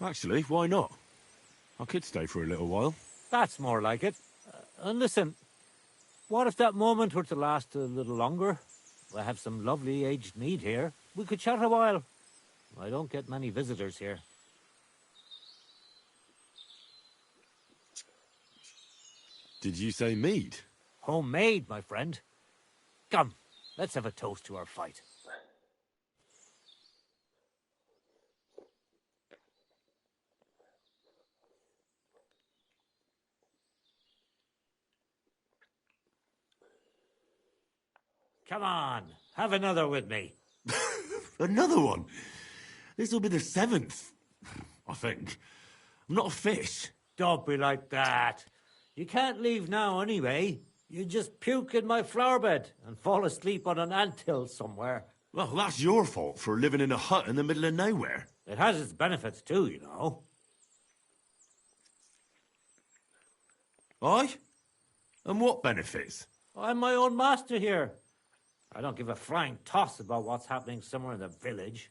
Actually, why not? I could stay for a little while. That's more like it. And listen, what if that moment were to last a little longer? I have some lovely aged mead here. We could chat a while. I don't get many visitors here. Did you say mead? Homemade, my friend. Come, let's have a toast to our fight. Come on, have another with me. Another one? This'll be the 7th, I think. I'm not a fish. Don't be like that. You can't leave now anyway. You just puke in my flower bed and fall asleep on an anthill somewhere. Well, that's your fault for living in a hut in the middle of nowhere. It has its benefits too, you know. Aye? And what benefits? I'm my own master here. I don't give a flying toss about what's happening somewhere in the village.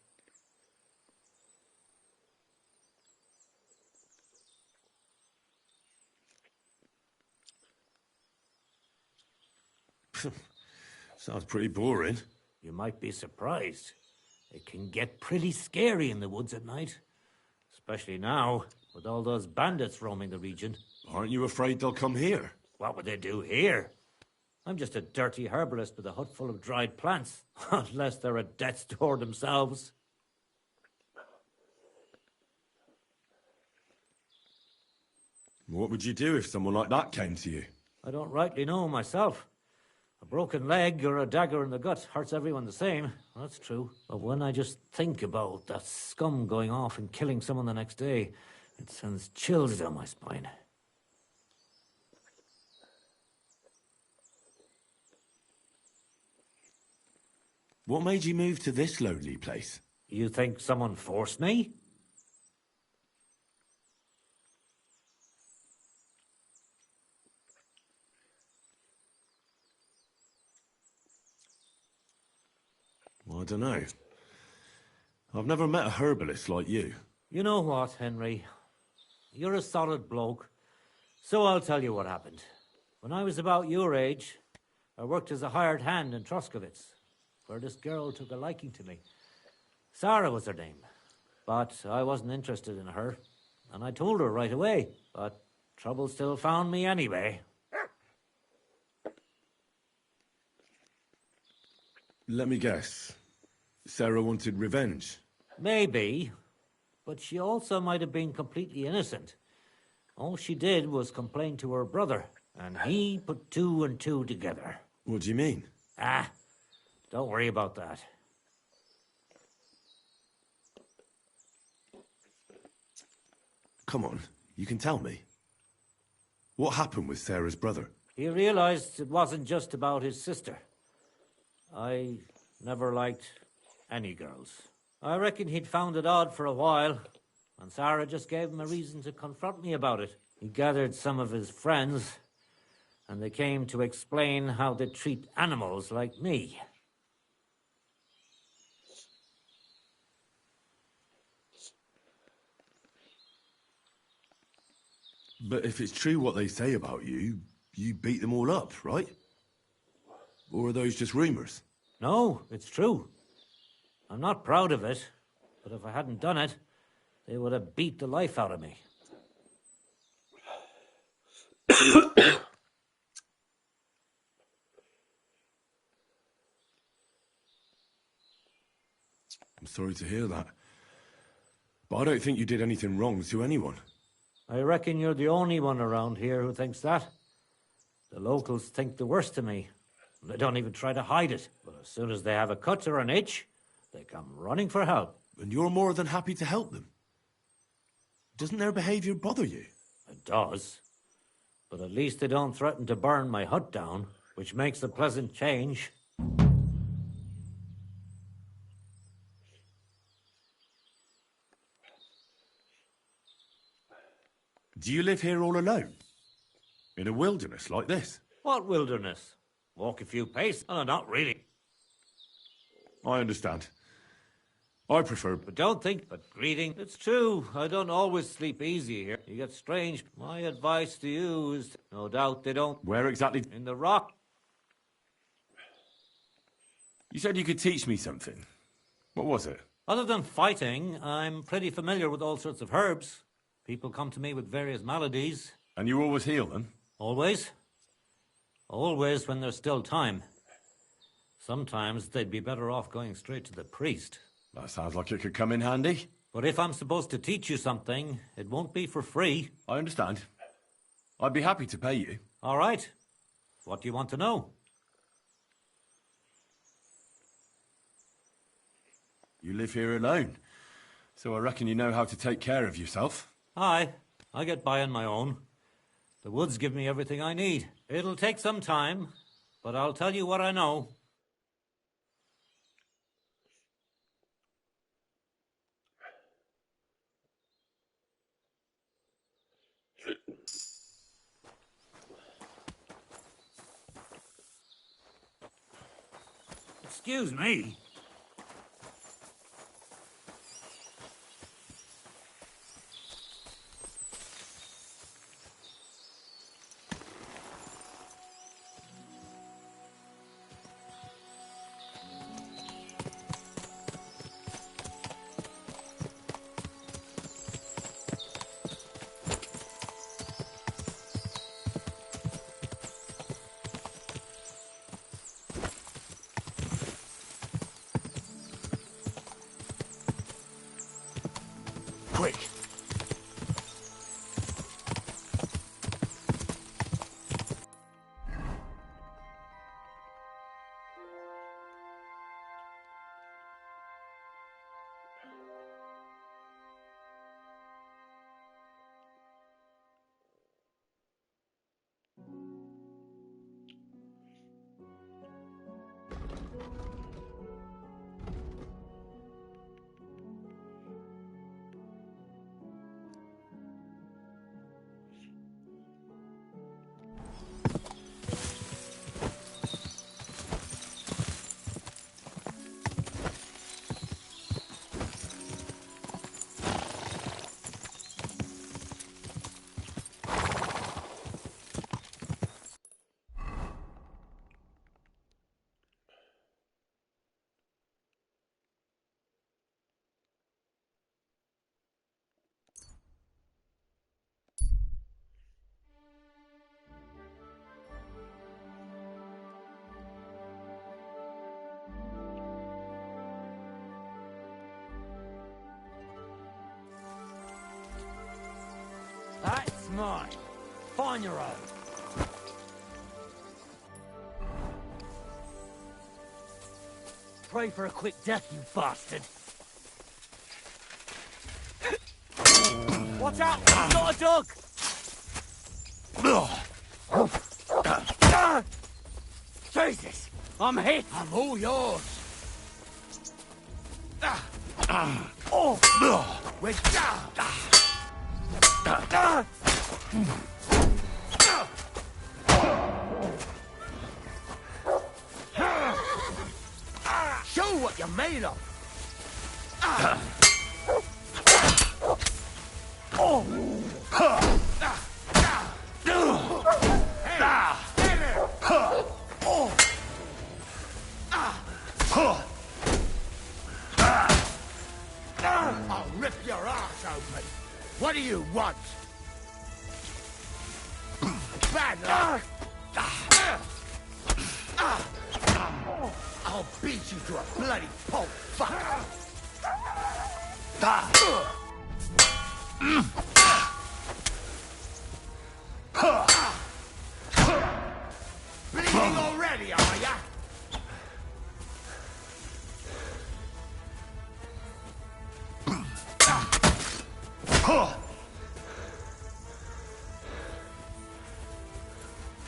Sounds pretty boring. You might be surprised. It can get pretty scary in the woods at night. Especially now, with all those bandits roaming the region. Aren't you afraid they'll come here? What would they do here? I'm just a dirty herbalist with a hut full of dried plants. Unless they're at death's door themselves. What would you do if someone like that came to you? I don't rightly know myself. A broken leg or a dagger in the gut hurts everyone the same. That's true. But when I just think about that scum going off and killing someone the next day, it sends chills down my spine. What made you move to this lonely place? You think someone forced me? Well, I don't know. I've never met a herbalist like you. You know what, Henry? You're a solid bloke. So I'll tell you what happened. When I was about your age, I worked as a hired hand in Troskowitz, where this girl took a liking to me. Sarah was her name. But I wasn't interested in her, and I told her right away. But trouble still found me anyway. Let me guess. Sarah wanted revenge. Maybe, but she also might have been completely innocent. All she did was complain to her brother, and he put 2 and 2 together. What do you mean? Don't worry about that. Come on, you can tell me. What happened with Sarah's brother? He realized it wasn't just about his sister. I never liked any girls. I reckon he'd found it odd for a while, and Sarah just gave him a reason to confront me about it. He gathered some of his friends, and they came to explain how they treat animals like me. But if it's true what they say about you, you beat them all up, right? Or are those just rumors? No, it's true. I'm not proud of it, but if I hadn't done it, they would have beat the life out of me. I'm sorry to hear that. But I don't think you did anything wrong to anyone. I reckon you're the only one around here who thinks that. The locals think the worst of me. They don't even try to hide it. But as soon as they have a cut or an itch, they come running for help. And you're more than happy to help them. Doesn't their behavior bother you? It does. But at least they don't threaten to burn my hut down, which makes a pleasant change. Do you live here all alone? In a wilderness like this? What wilderness? Walk a few paces? Oh, not really. I understand. I prefer... But don't think but greeting. It's true, I don't always sleep easy here. You get strange. My advice to you is, no doubt they don't... Where exactly? In the rock. You said you could teach me something. What was it? Other than fighting, I'm pretty familiar with all sorts of herbs. People come to me with various maladies. And you always heal them? Always. Always when there's still time. Sometimes they'd be better off going straight to the priest. That sounds like it could come in handy. But if I'm supposed to teach you something, it won't be for free. I understand. I'd be happy to pay you. All right. What do you want to know? You live here alone, so I reckon you know how to take care of yourself. Aye, I get by on my own. The woods give me everything I need. It'll take some time, but I'll tell you what I know. Excuse me. Quick! That's mine. Find your own. Pray for a quick death, you bastard. Watch out! It's not a dog! Jesus! I'm hit! I'm all yours! We're down! Show what you're made of! I'll rip your ass open! What do you want? Bad luck! I'll beat you to a bloody pulp, fucker! Bleeding already, are ya?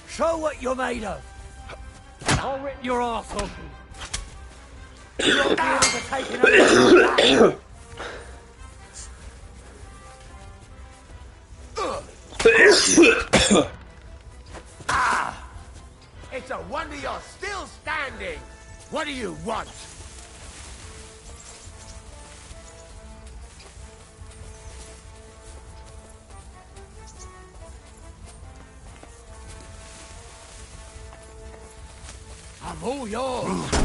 Show what you're made of. I'll rip your ass open. You'll be able to take it It's a wonder you're still standing. What do you want? I'm all yours.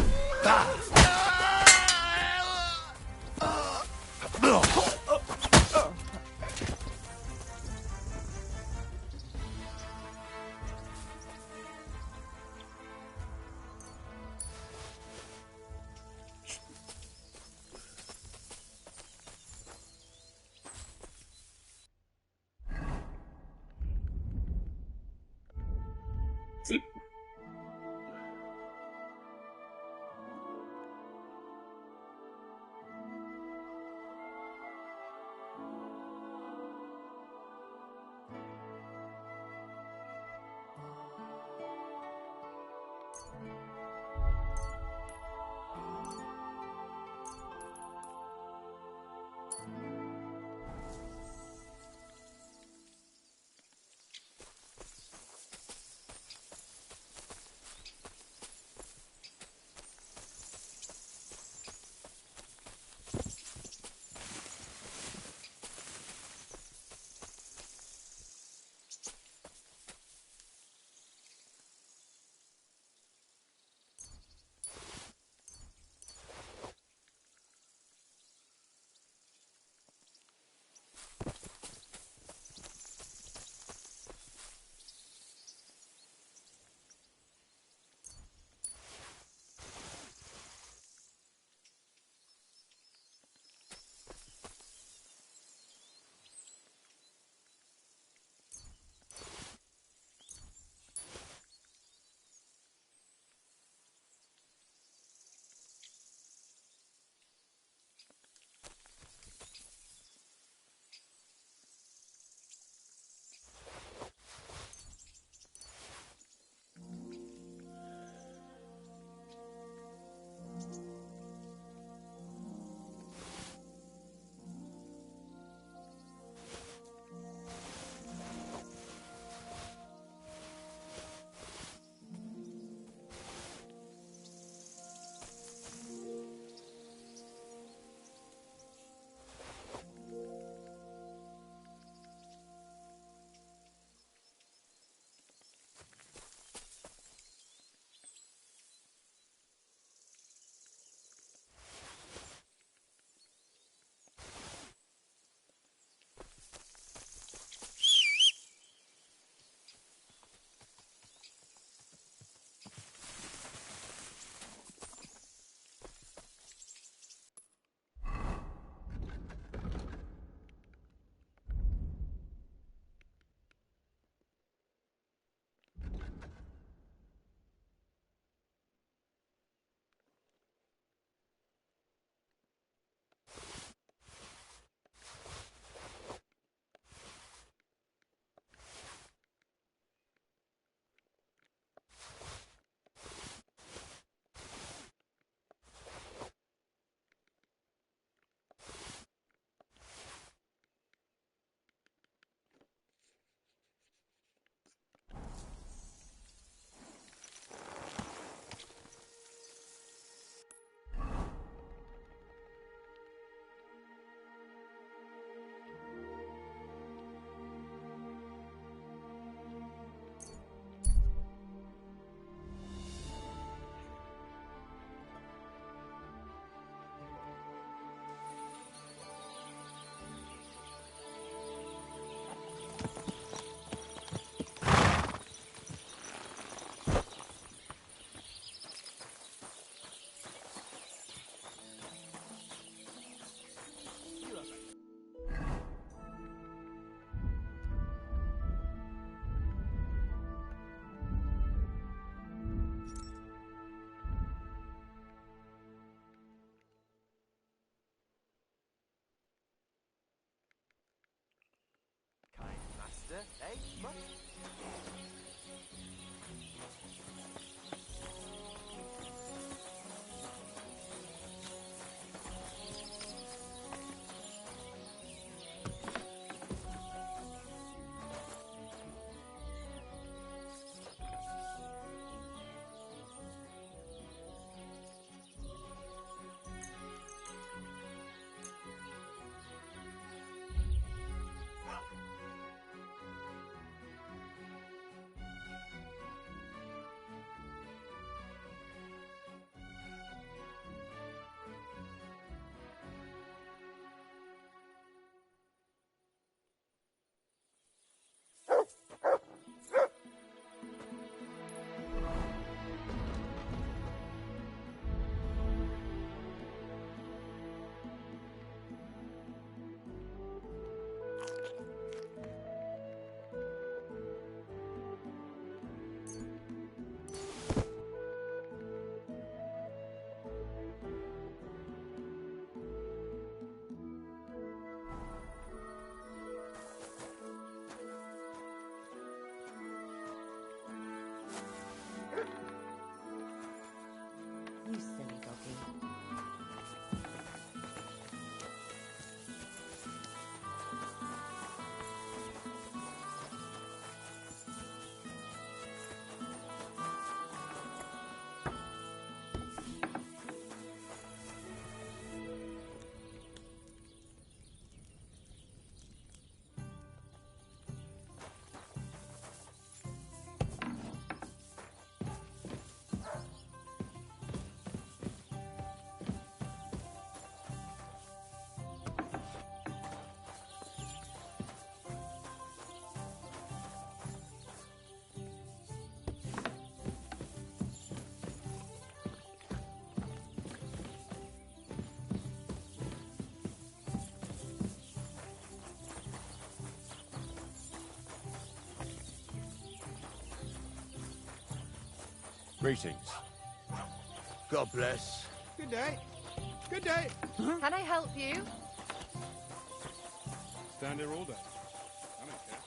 Eh? What? Greetings. God bless. Good day. Good day. Can I help you? Stand here all day. I don't care.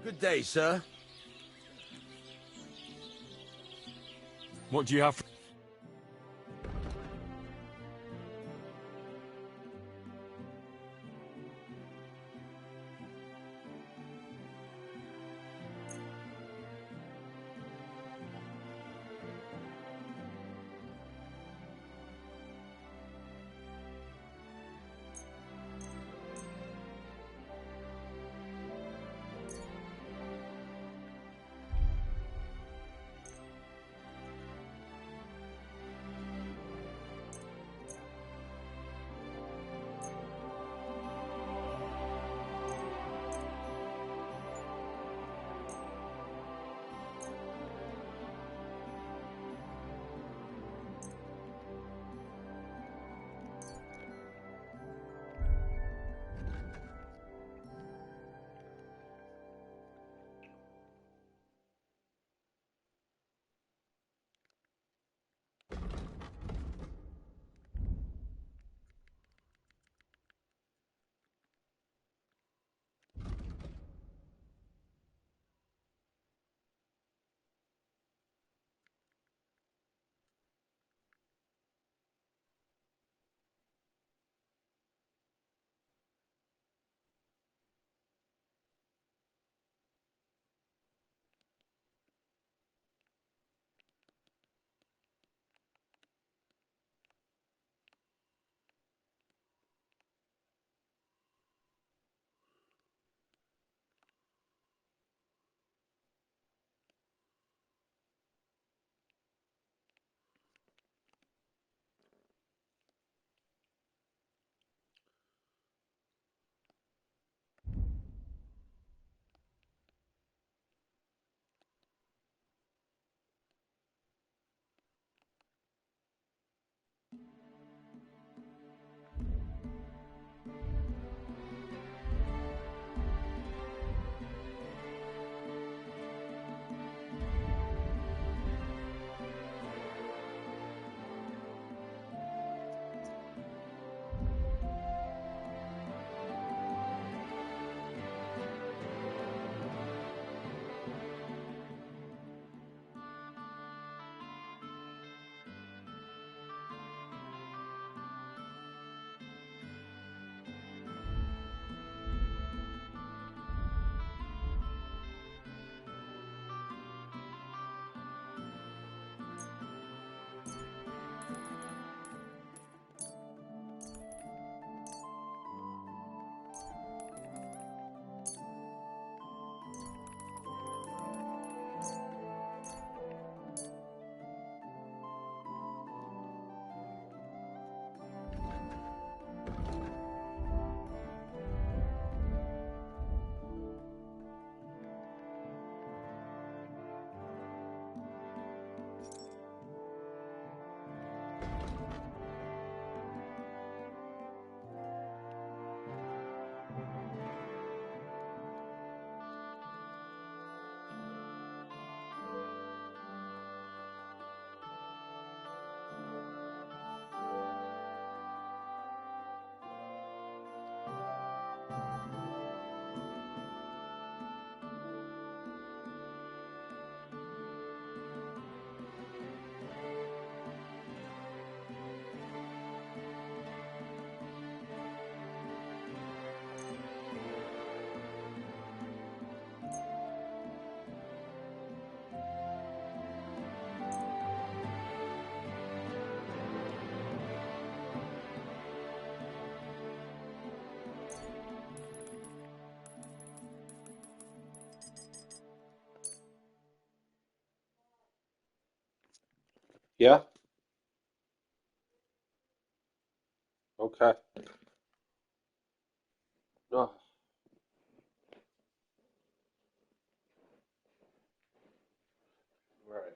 Good day, sir. What do you have? Yeah. Okay. Oh, right.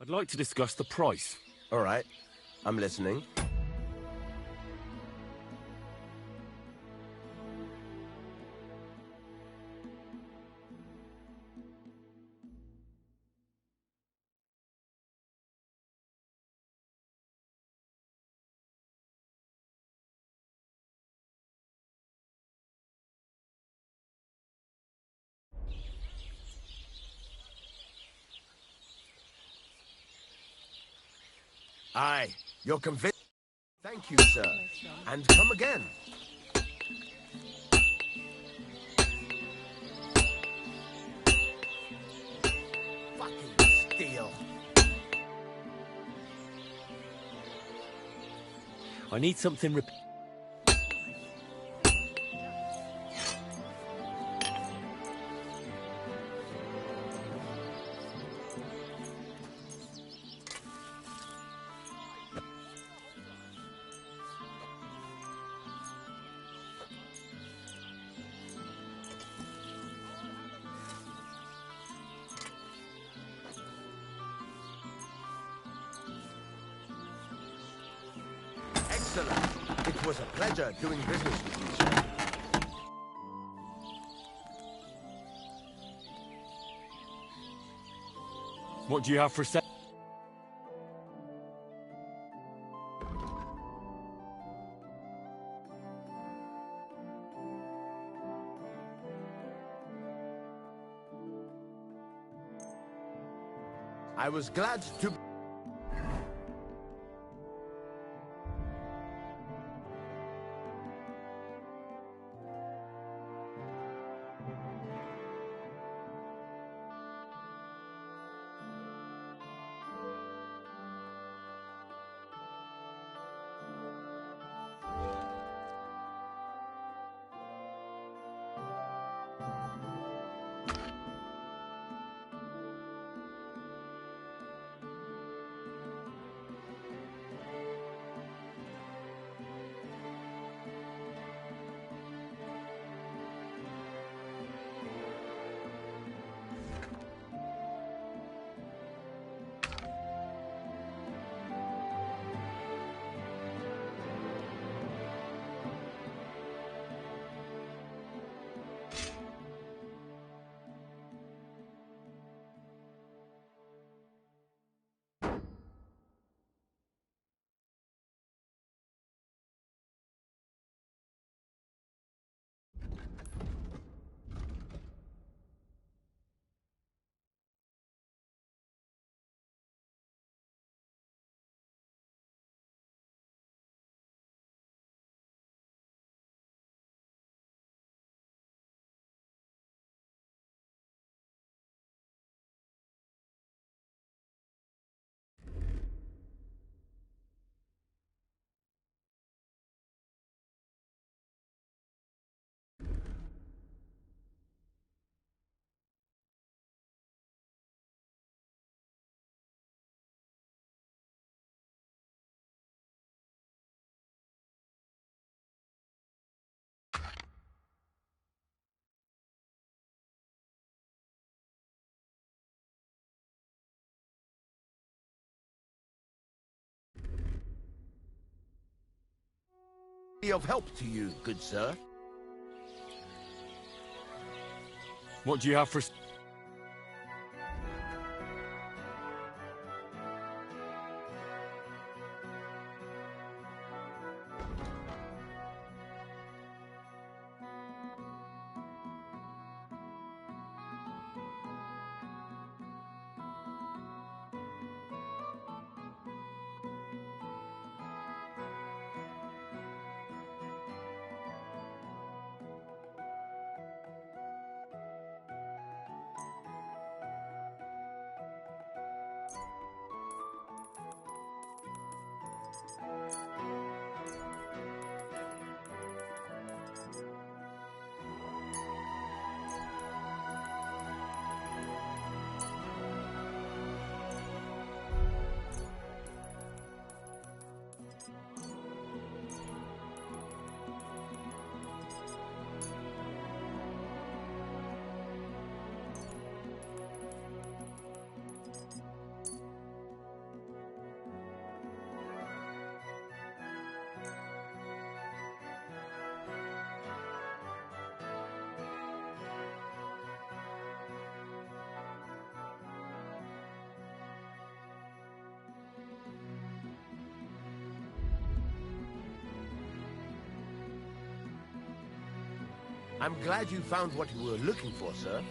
I'd like to discuss the price. All right. I'm listening. Aye, you're convinced. Thank you, sir. And come again. Fucking steal. I need something Excellent. It was a pleasure doing business with you, sir. What do you have for sale? I was glad to... be of help to you, good sir. What do you have for... I'm glad you found what you were looking for, sir.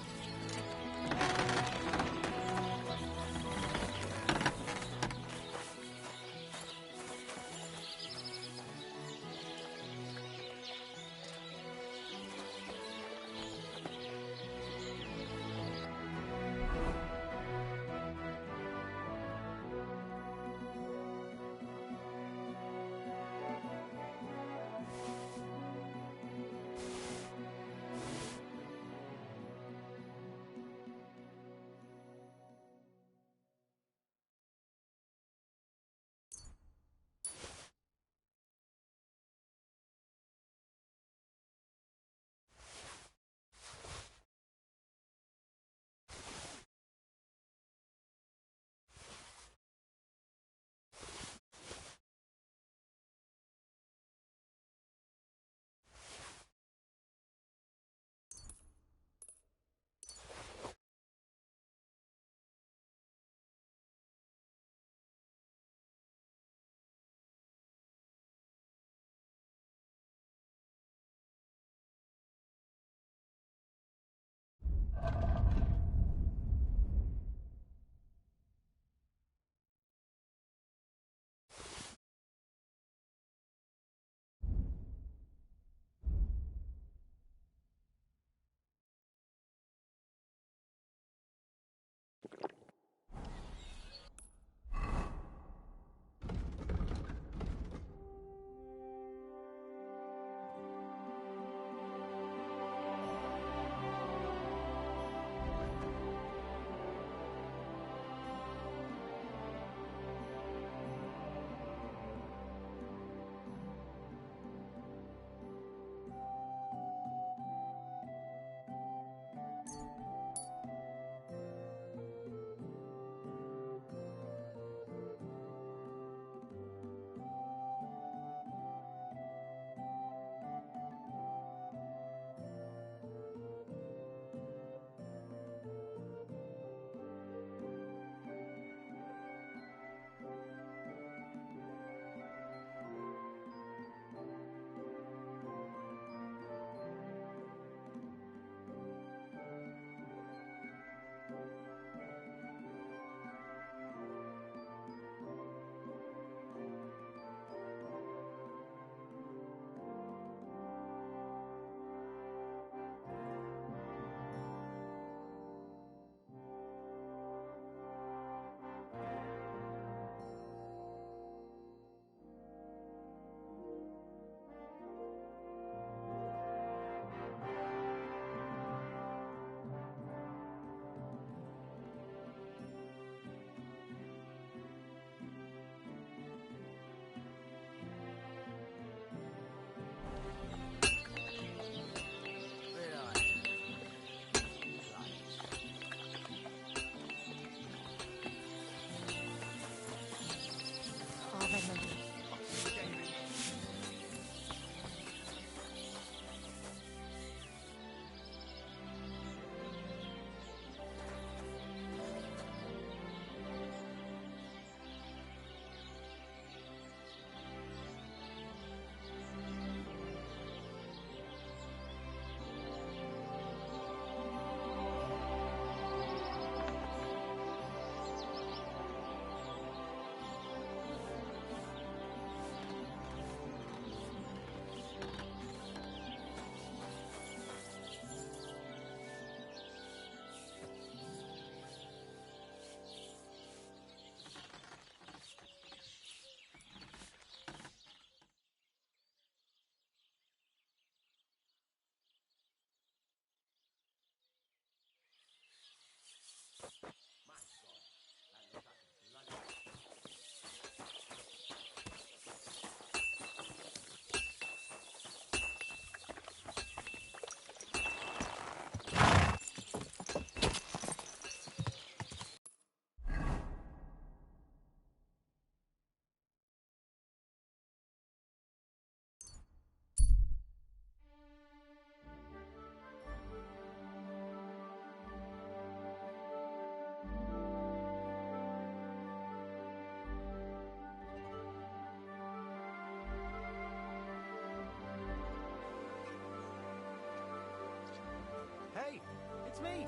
It's me.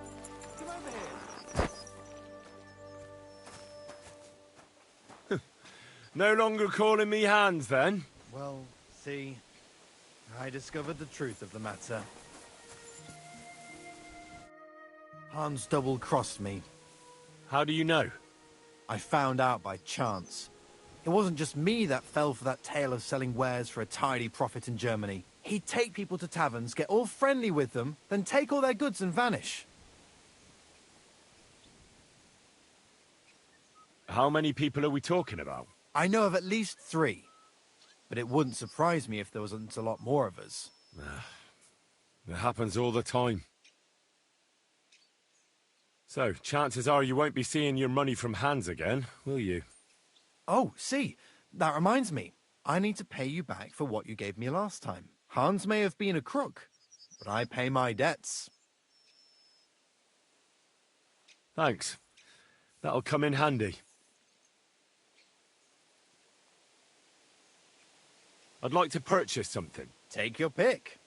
Come over here. No longer calling me Hans, then? Well, see, I discovered the truth of the matter. Hans double-crossed me. How do you know? I found out by chance. It wasn't just me that fell for that tale of selling wares for a tidy profit in Germany. He'd take people to taverns, get all friendly with them, then take all their goods and vanish. How many people are we talking about? I know of at least 3. But it wouldn't surprise me if there wasn't a lot more of us. It happens all the time. So, chances are you won't be seeing your money from Hans again, will you? Oh, see, that reminds me. I need to pay you back for what you gave me last time. Hans may have been a crook, but I pay my debts. Thanks. That'll come in handy. I'd like to purchase something. Take your pick.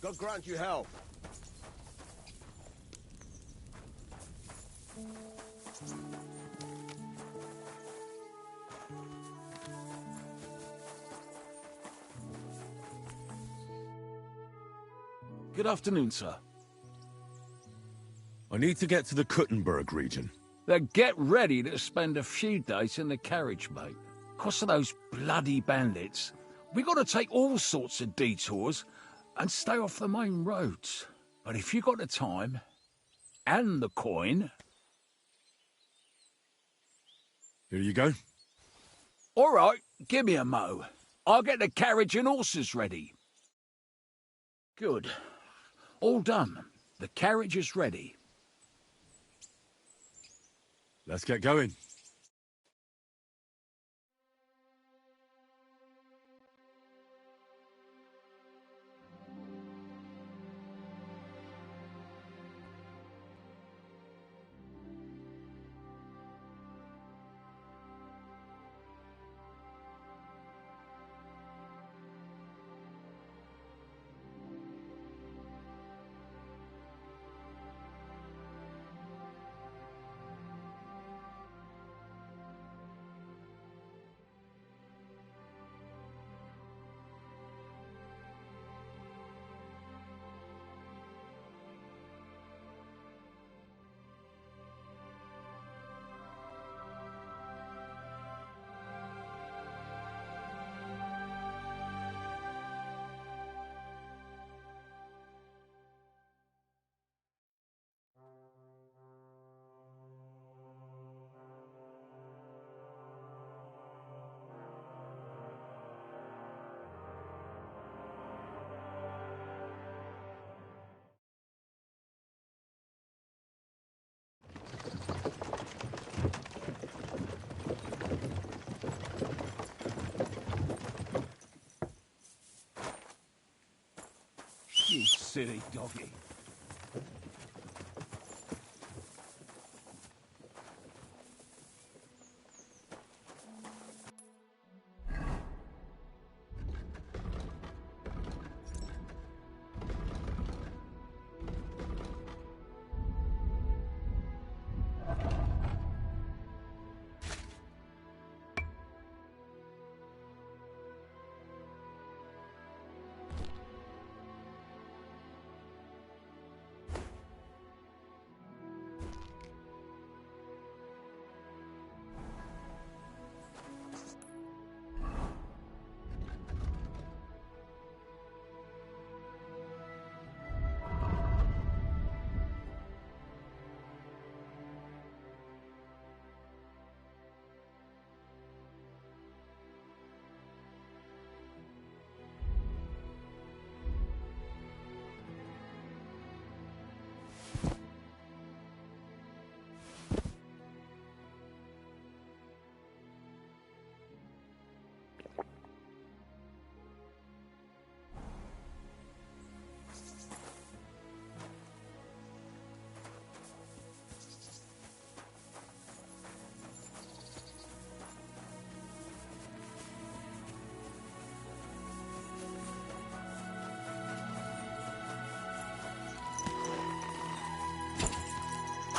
God grant you health. Good afternoon, sir. I need to get to the Kuttenberg region. Then get ready to spend a few days in the carriage, mate. 'Cause of those bloody bandits, we got to take all sorts of detours and stay off the main roads. But if you got the time and the coin... Here you go. All right, give me a mo. I'll get the carriage and horses ready. Good. All done. The carriage is ready. Let's get going. You silly doggy.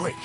Quick!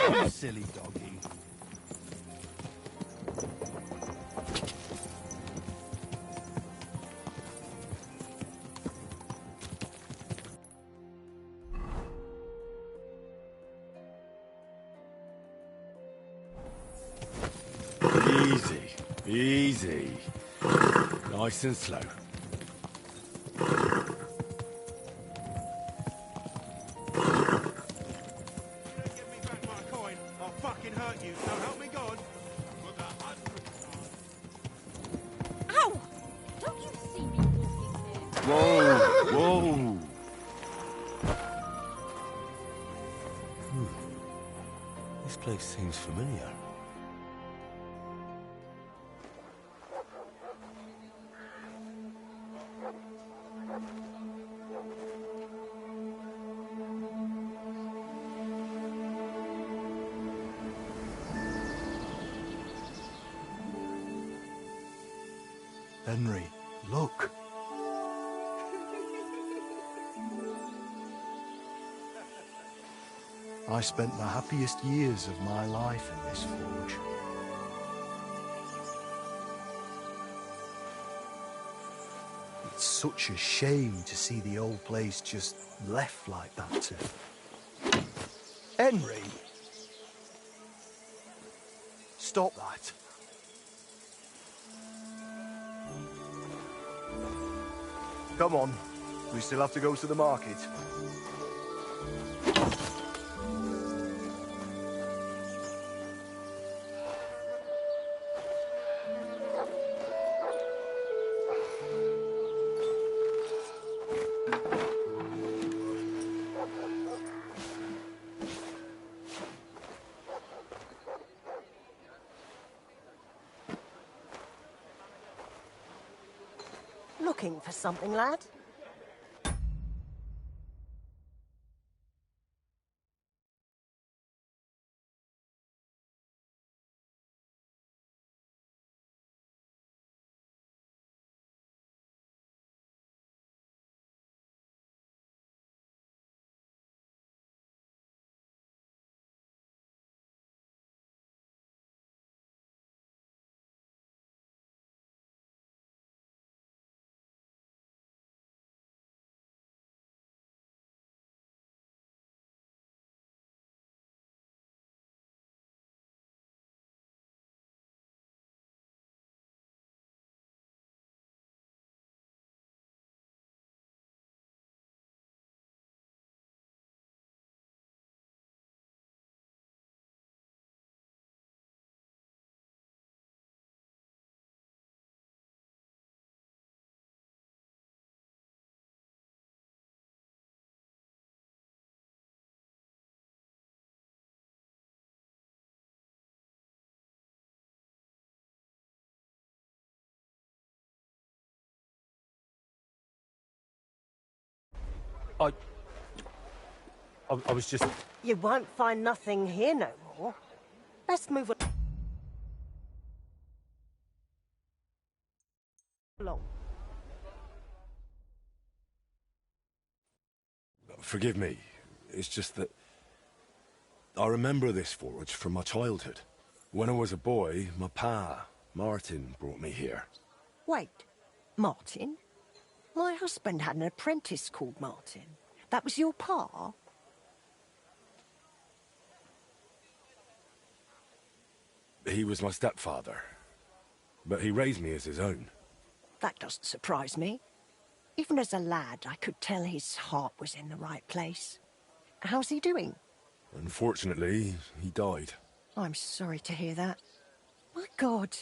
You silly doggy. Easy, easy. Nice and slow. Give me back my coin. Whoa, whoa. This place seems familiar. Henry, look. I spent the happiest years of my life in this forge. It's such a shame to see the old place just left like that too. Henry! Stop that. Come on, we still have to go to the market. Looking for something, lad? I was just... You won't find nothing here no more. Let's move along. Forgive me. It's just that... I remember this forge from my childhood. When I was a boy, my pa, Martin, brought me here. Wait, Martin? My husband had an apprentice called Martin. That was your pa? He was my stepfather, but he raised me as his own. That doesn't surprise me. Even as a lad, I could tell his heart was in the right place. How's he doing? Unfortunately, he died. I'm sorry to hear that. My God,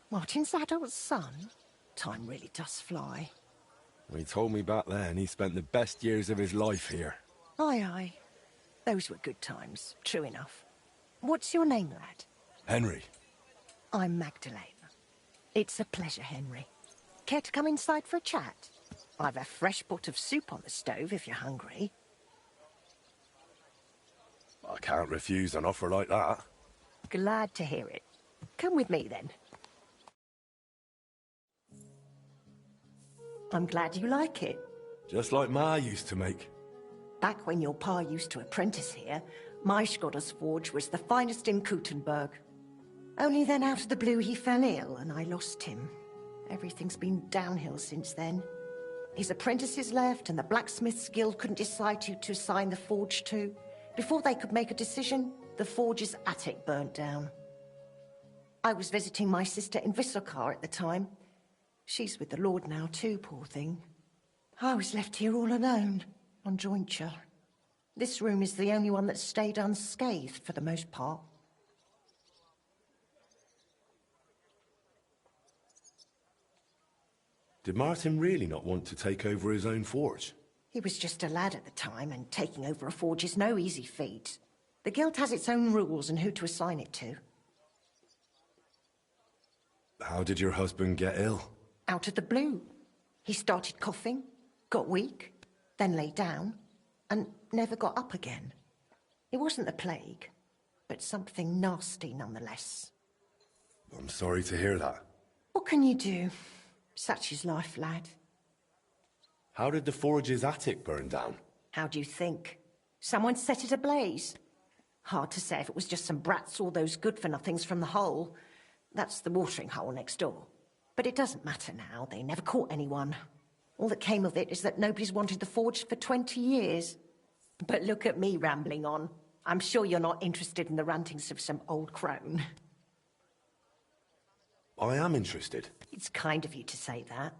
Martin's adult son? Time really does fly. He told me back then he spent the best years of his life here. Aye, aye. Those were good times, true enough. What's your name, lad? Henry. I'm Magdalene. It's a pleasure, Henry. Care to come inside for a chat? I've a fresh pot of soup on the stove if you're hungry. I can't refuse an offer like that. Glad to hear it. Come with me, then. I'm glad you like it. Just like Ma used to make. Back when your pa used to apprentice here, my Skodder's forge was the finest in Kuttenberg. Only then out of the blue he fell ill and I lost him. Everything's been downhill since then. His apprentices left and the Blacksmiths Guild couldn't decide who to assign the forge to. Before they could make a decision, the forge's attic burnt down. I was visiting my sister in Visselkar at the time. She's with the Lord now too, poor thing. I was left here all alone, on jointure. This room is the only one that stayed unscathed for the most part. Did Martin really not want to take over his own forge? He was just a lad at the time, and taking over a forge is no easy feat. The guild has its own rules and who to assign it to. How did your husband get ill? Out of the blue. He started coughing, got weak, then lay down, and never got up again. It wasn't the plague, but something nasty nonetheless. I'm sorry to hear that. What can you do? Such is life, lad. How did the forge's attic burn down? How do you think? Someone set it ablaze. Hard to say if it was just some brats or those good-for-nothings from the hole. That's the watering hole next door. But it doesn't matter now. They never caught anyone. All that came of it is that nobody's wanted the forge for 20 years. But look at me rambling on. I'm sure you're not interested in the rantings of some old crone. I am interested. It's kind of you to say that.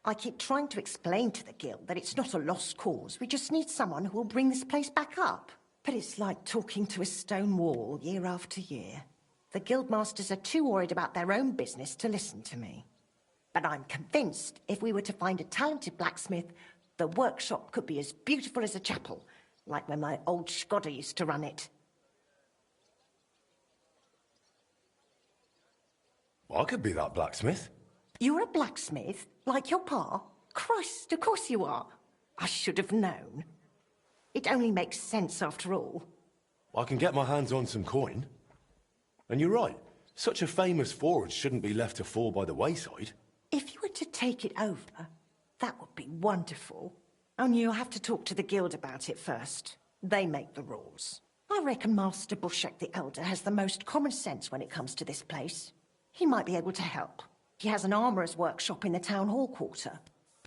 I keep trying to explain to the guild that it's not a lost cause. We just need someone who will bring this place back up. But it's like talking to a stone wall year after year. The guildmasters are too worried about their own business to listen to me. But I'm convinced if we were to find a talented blacksmith, the workshop could be as beautiful as a chapel, like when my old Shkodder used to run it. I could be that blacksmith. You're a blacksmith, like your pa? Christ, of course you are. I should have known. It only makes sense after all. I can get my hands on some coin. And you're right. Such a famous forge shouldn't be left to fall by the wayside. If you were to take it over, that would be wonderful. Only you'll have to talk to the guild about it first. They make the rules. I reckon Master Bushek the Elder has the most common sense when it comes to this place. He might be able to help. He has an armourer's workshop in the town hall quarter.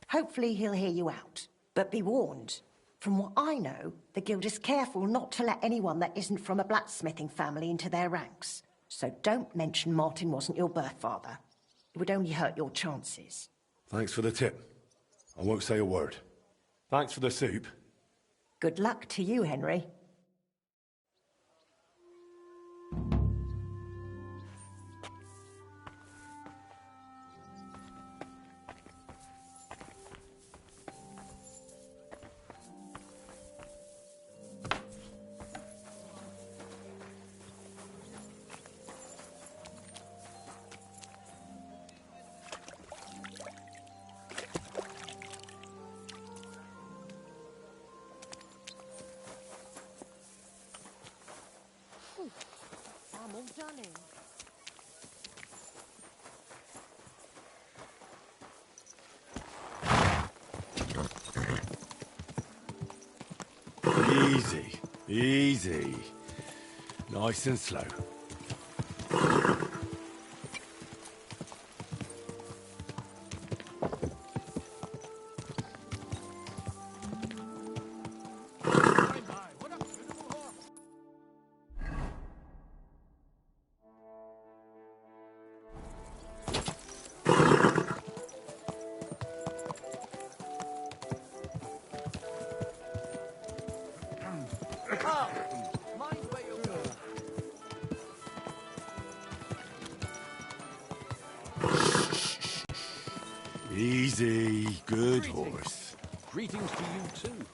Hopefully he'll hear you out. But be warned. From what I know, the guild is careful not to let anyone that isn't from a blacksmithing family into their ranks. So don't mention Martin wasn't your birth father. It would only hurt your chances. Thanks for the tip. I won't say a word. Thanks for the soup. Good luck to you, Henry. I'm all done in. Easy, easy. Nice and slow. Easy, good horse. Greetings to you too.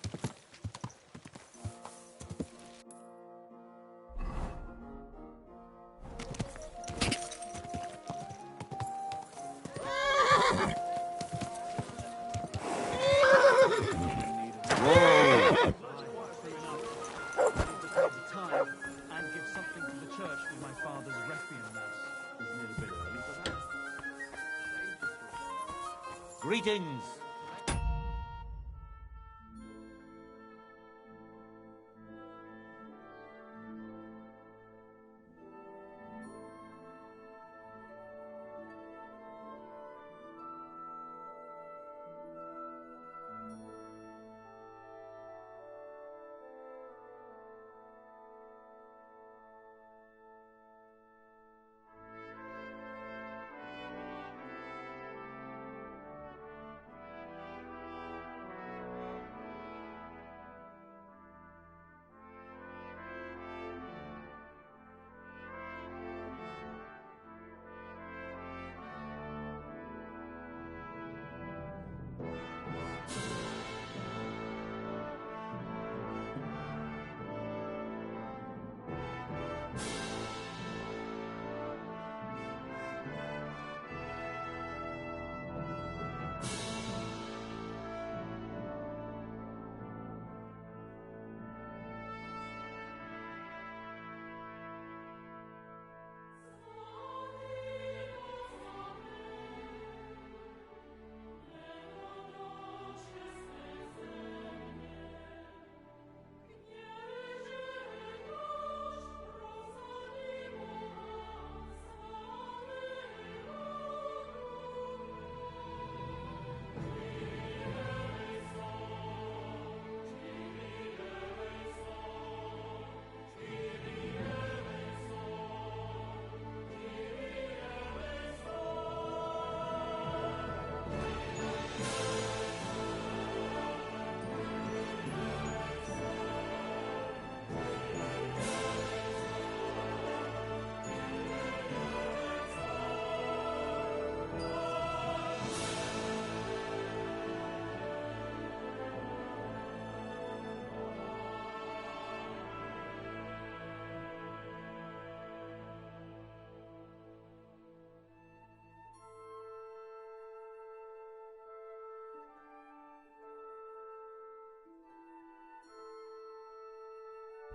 Greetings.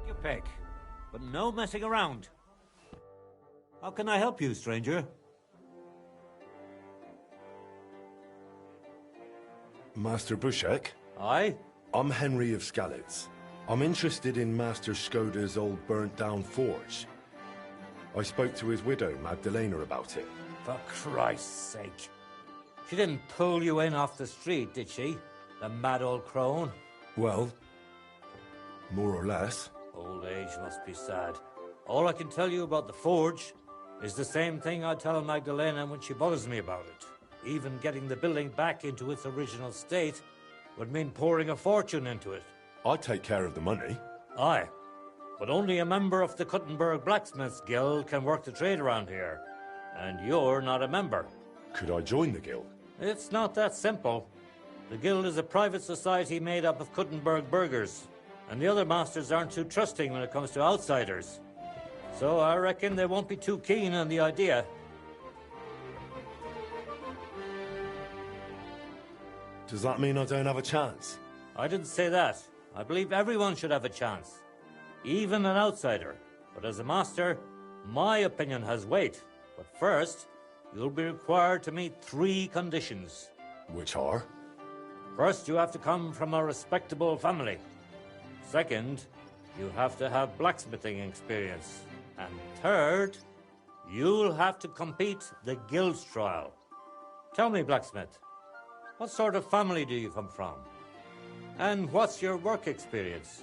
You pick, but no messing around. How can I help you, stranger? Master Bushek? Aye? I'm Henry of Skalitz. I'm interested in Master Skoda's old burnt-down forge. I spoke to his widow, Magdalena, about it. For Christ's sake. She didn't pull you in off the street, did she? The mad old crone? Well, more or less. Old age must be sad. All I can tell you about the forge is the same thing I tell Magdalena when she bothers me about it. Even getting the building back into its original state would mean pouring a fortune into it. I'd take care of the money. Aye, but only a member of the Kuttenberg Blacksmiths Guild can work the trade around here. And you're not a member. Could I join the guild? It's not that simple. The guild is a private society made up of Kuttenberg burghers, and the other masters aren't too trusting when it comes to outsiders. So I reckon they won't be too keen on the idea. Does that mean I don't have a chance? I didn't say that. I believe everyone should have a chance, even an outsider. But as a master, my opinion has weight. But first, you'll be required to meet 3 conditions. Which are? First, you have to come from a respectable family. Second, you have to have blacksmithing experience. And third, you'll have to compete the guild's trial. Tell me, blacksmith, what sort of family do you come from? And what's your work experience?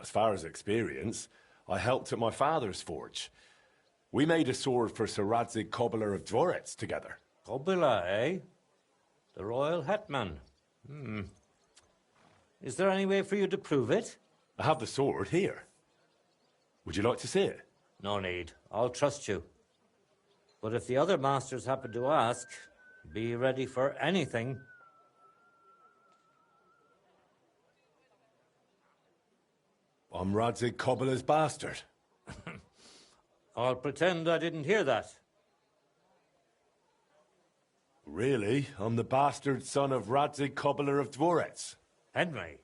As far as experience, I helped at my father's forge. We made a sword for Sir Radzig Kobyla of Dvorets together. Kobyla, eh? The royal hetman. Is there any way for you to prove it? I have the sword here. Would you like to see it? No need. I'll trust you. But if the other masters happen to ask, be ready for anything. I'm Radzig Kobyla's bastard. I'll pretend I didn't hear that. Really? I'm the bastard son of Radzig Kobyla of Dvorets. Henry,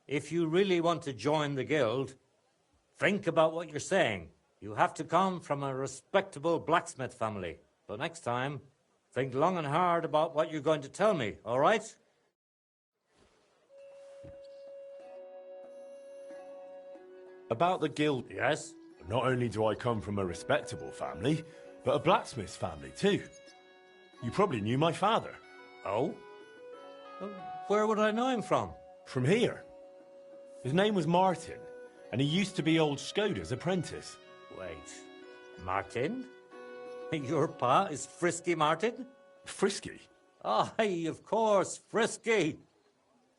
if you really want to join the guild, think about what you're saying. You have to come from a respectable blacksmith family. So next time, think long and hard about what you're going to tell me, all right? About the guild, Yes? not only do I come from a respectable family, but a blacksmith's family too. You probably knew my father. Oh? Where would I know him from? From here. His name was Martin, and he used to be old Skoda's apprentice. Wait, Martin? Your pa is Frisky Martin? Frisky? Aye, of course, Frisky.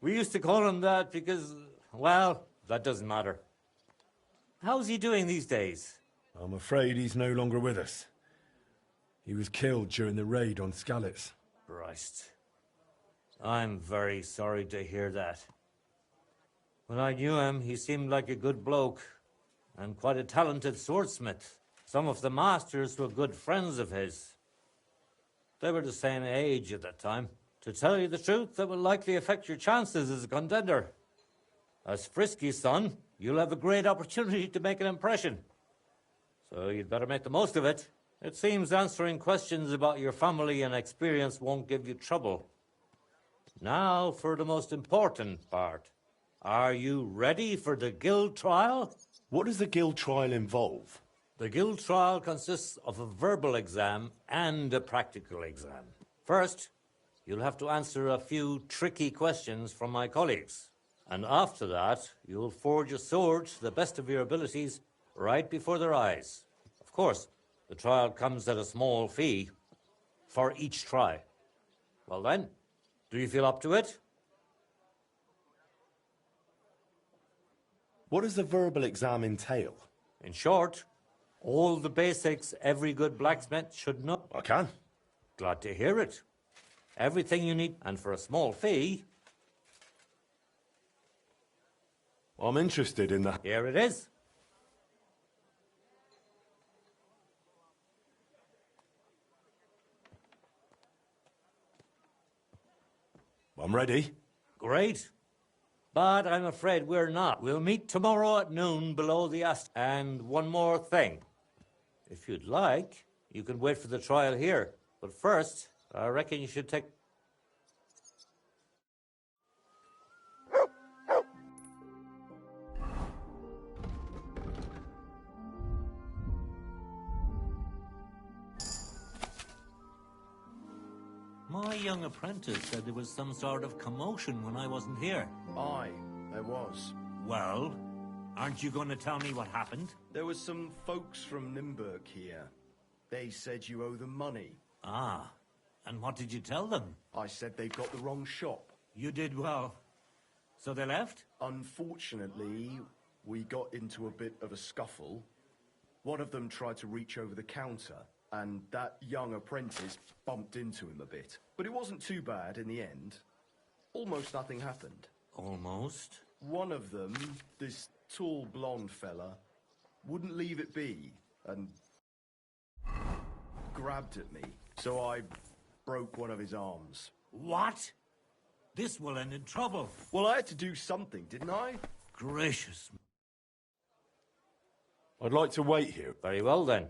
We used to call him that because, well, that doesn't matter. How's he doing these days? I'm afraid he's no longer with us. He was killed during the raid on Skalitz. Christ. I'm very sorry to hear that. When I knew him, he seemed like a good bloke and quite a talented swordsmith. Some of the masters were good friends of his. They were the same age at that time. To tell you the truth, that will likely affect your chances as a contender. As Frisky's son, you'll have a great opportunity to make an impression. So you'd better make the most of it. It seems answering questions about your family and experience won't give you trouble. Now for the most important part. Are you ready for the guild trial? What does the guild trial involve? The guild trial consists of a verbal exam and a practical exam. First, you'll have to answer a few tricky questions from my colleagues. And after that, you'll forge a sword to the best of your abilities right before their eyes. Of course, the trial comes at a small fee for each try. Well then, do you feel up to it? What does the verbal exam entail? In short, all the basics every good blacksmith should know. I can. Glad to hear it. Everything you need, and for a small fee. I'm interested in the... Here it is. I'm ready. Great. But I'm afraid we're not. We'll meet tomorrow at noon below the Ast. And one more thing. If you'd like, you can wait for the trial here. But first, I reckon you should take... My young apprentice said there was some sort of commotion when I wasn't here. Aye, there was. Well, aren't you going to tell me what happened? There was some folks from Nymburk here. They said you owe them money. Ah, and what did you tell them? I said they've got the wrong shop. You did well. So they left? Unfortunately, we got into a bit of a scuffle. One of them tried to reach over the counter, and that young apprentice bumped into him a bit. But it wasn't too bad in the end. Almost nothing happened. Almost? One of them, this tall blonde fella, wouldn't leave it be, and grabbed at me. So I broke one of his arms. What? This will end in trouble. Well, I had to do something, didn't I? Gracious. I'd like to wait here. Very well, then.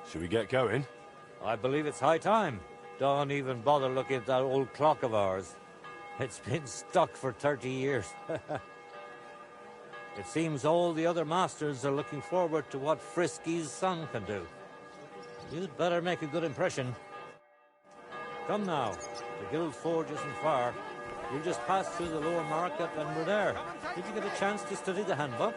Should we get going? I believe it's high time. Don't even bother looking at that old clock of ours. It's been stuck for 30 years. It seems all the other masters are looking forward to what Frisky's son can do. You'd better make a good impression. Come now. The guild forge isn't far. We'll just pass through the lower market and we're there. Did you get a chance to study the handbook?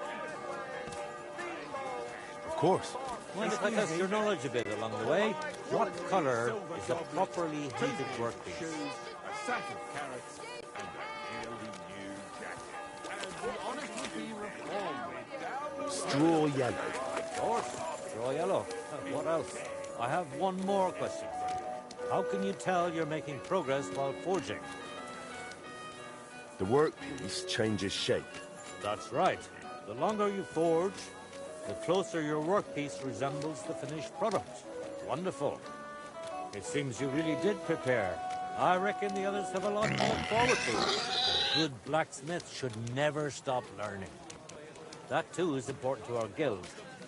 Of course. Mind if I test your knowledge a bit along the way? What colour is a properly heated workpiece? A sack of carrots and a nearly new jacket. And the honest would be reformed. Straw yellow. Of course. Straw yellow. What else? I have one more question. How can you tell you're making progress while forging? The workpiece changes shape. That's right. The longer you forge, the closer your workpiece resembles the finished product. Wonderful. It seems you really did prepare. I reckon the others have a lot to look forward to. A good blacksmith should never stop learning. That too is important to our guild.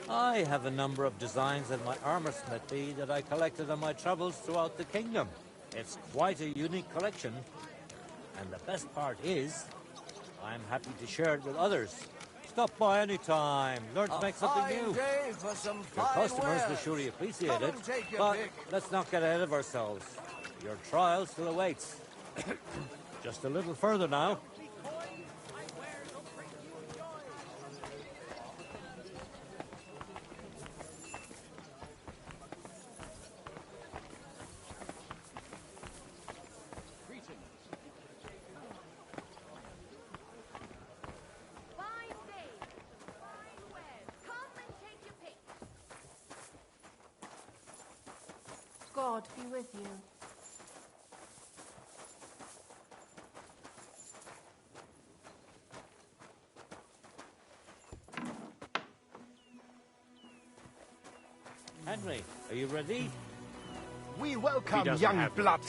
I have a number of designs in my armor smithy that I collected on my travels throughout the kingdom. It's quite a unique collection. And the best part is, I'm happy to share it with others. Stop by any time. Learn to make something new. Your customers will surely appreciate it. But let's not get ahead of ourselves. Your trial still awaits. Just a little further now. God be with you. Henry, are you ready? We welcome young blood.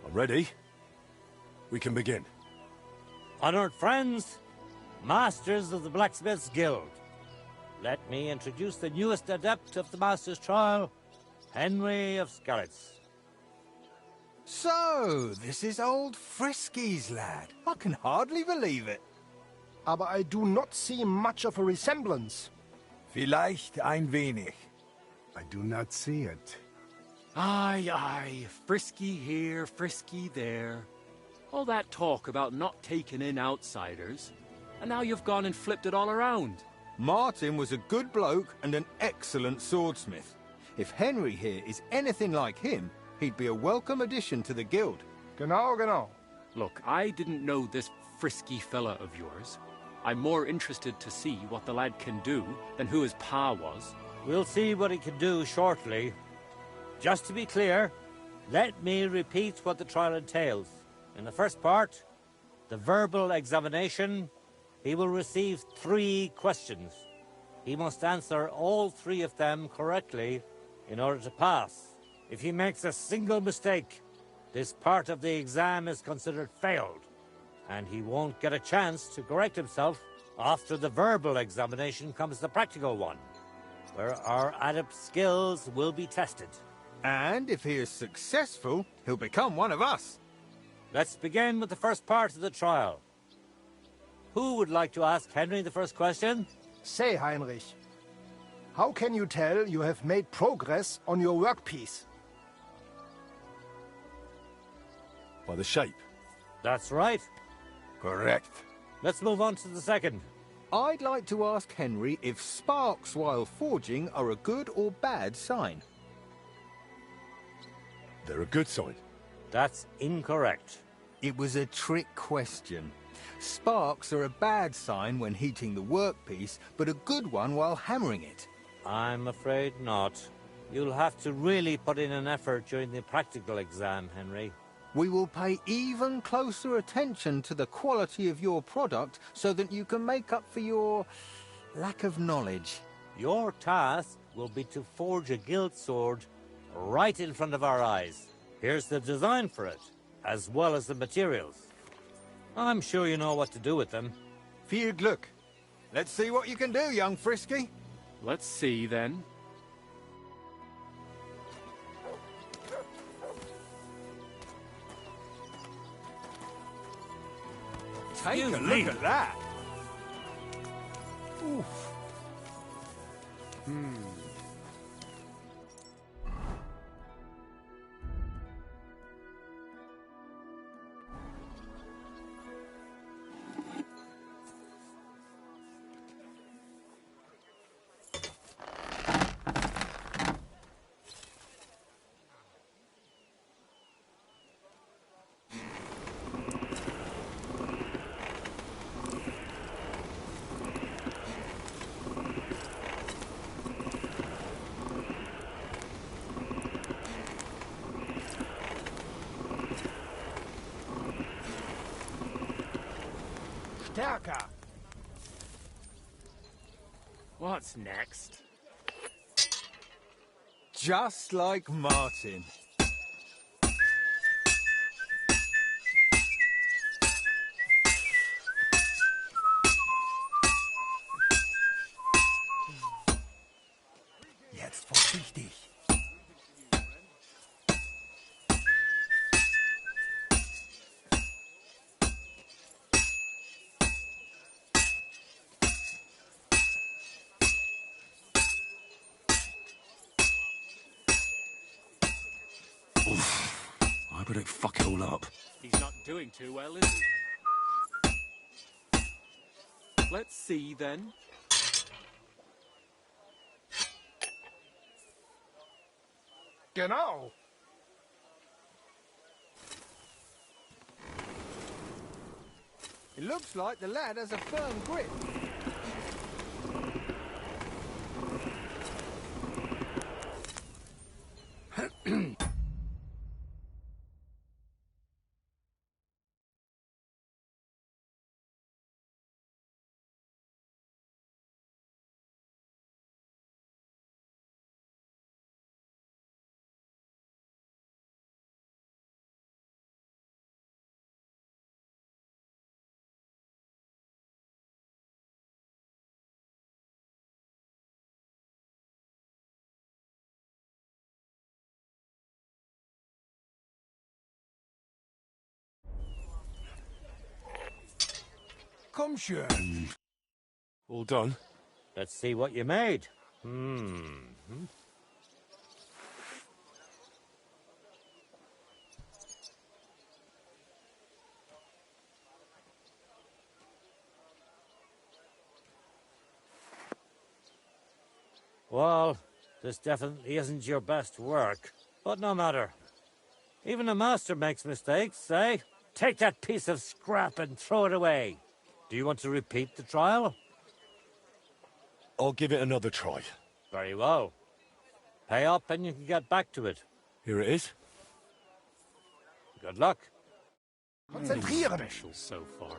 I'm ready. We can begin. Honored friends, masters of the Blacksmiths Guild, let me introduce the newest adept of the Master's Trial, Henry of Skalitz. So, this is old Frisky's lad. I can hardly believe it. Aber I do not see much of a resemblance. Vielleicht ein wenig. I do not see it. Aye, aye, Frisky here, Frisky there. All that talk about not taking in outsiders, and now you've gone and flipped it all around. Martin was a good bloke and an excellent swordsmith. If Henry here is anything like him, he'd be a welcome addition to the guild. Genau, genau. Look, I didn't know this Frisky fella of yours. I'm more interested to see what the lad can do than who his pa was. We'll see what he can do shortly. Just to be clear, let me repeat what the trial entails. In the first part, the verbal examination, he will receive 3 questions. He must answer all 3 of them correctly in order to pass. If he makes a single mistake, this part of the exam is considered failed, and he won't get a chance to correct himself. After the verbal examination comes the practical one, where our adept skills will be tested. And if he is successful, he'll become one of us. Let's begin with the first part of the trial. Who would like to ask Henry the first question? Say, Heinrich, how can you tell you have made progress on your workpiece? By the shape. That's right. Correct. Let's move on to the second. I'd like to ask Henry if sparks while forging are a good or bad sign. They're a good sign. That's incorrect. It was a trick question. Sparks are a bad sign when heating the workpiece, but a good one while hammering it. I'm afraid not. You'll have to really put in an effort during the practical exam, Henry. We will pay even closer attention to the quality of your product so that you can make up for your lack of knowledge. Your task will be to forge a guild sword right in front of our eyes. Here's the design for it, as well as the materials. I'm sure you know what to do with them. Viel Glück. Let's see what you can do, young Frisky. Let's see, then. Take a look at that. Oof. Stärker. What's next? Just like Martin. Jetzt vorsichtig. I better fuck it all up. He's not doing too well, is he? Let's see, then. Genau. It looks like the lad has a firm grip. Komm schön. All done? Let's see what you made. Well, this definitely isn't your best work, but no matter. Even a master makes mistakes, eh? Take that piece of scrap and throw it away. Do you want to repeat the trial? I'll give it another try. Very well. Pay up and you can get back to it. Here it is. Good luck. Konzentrieren! Special so far.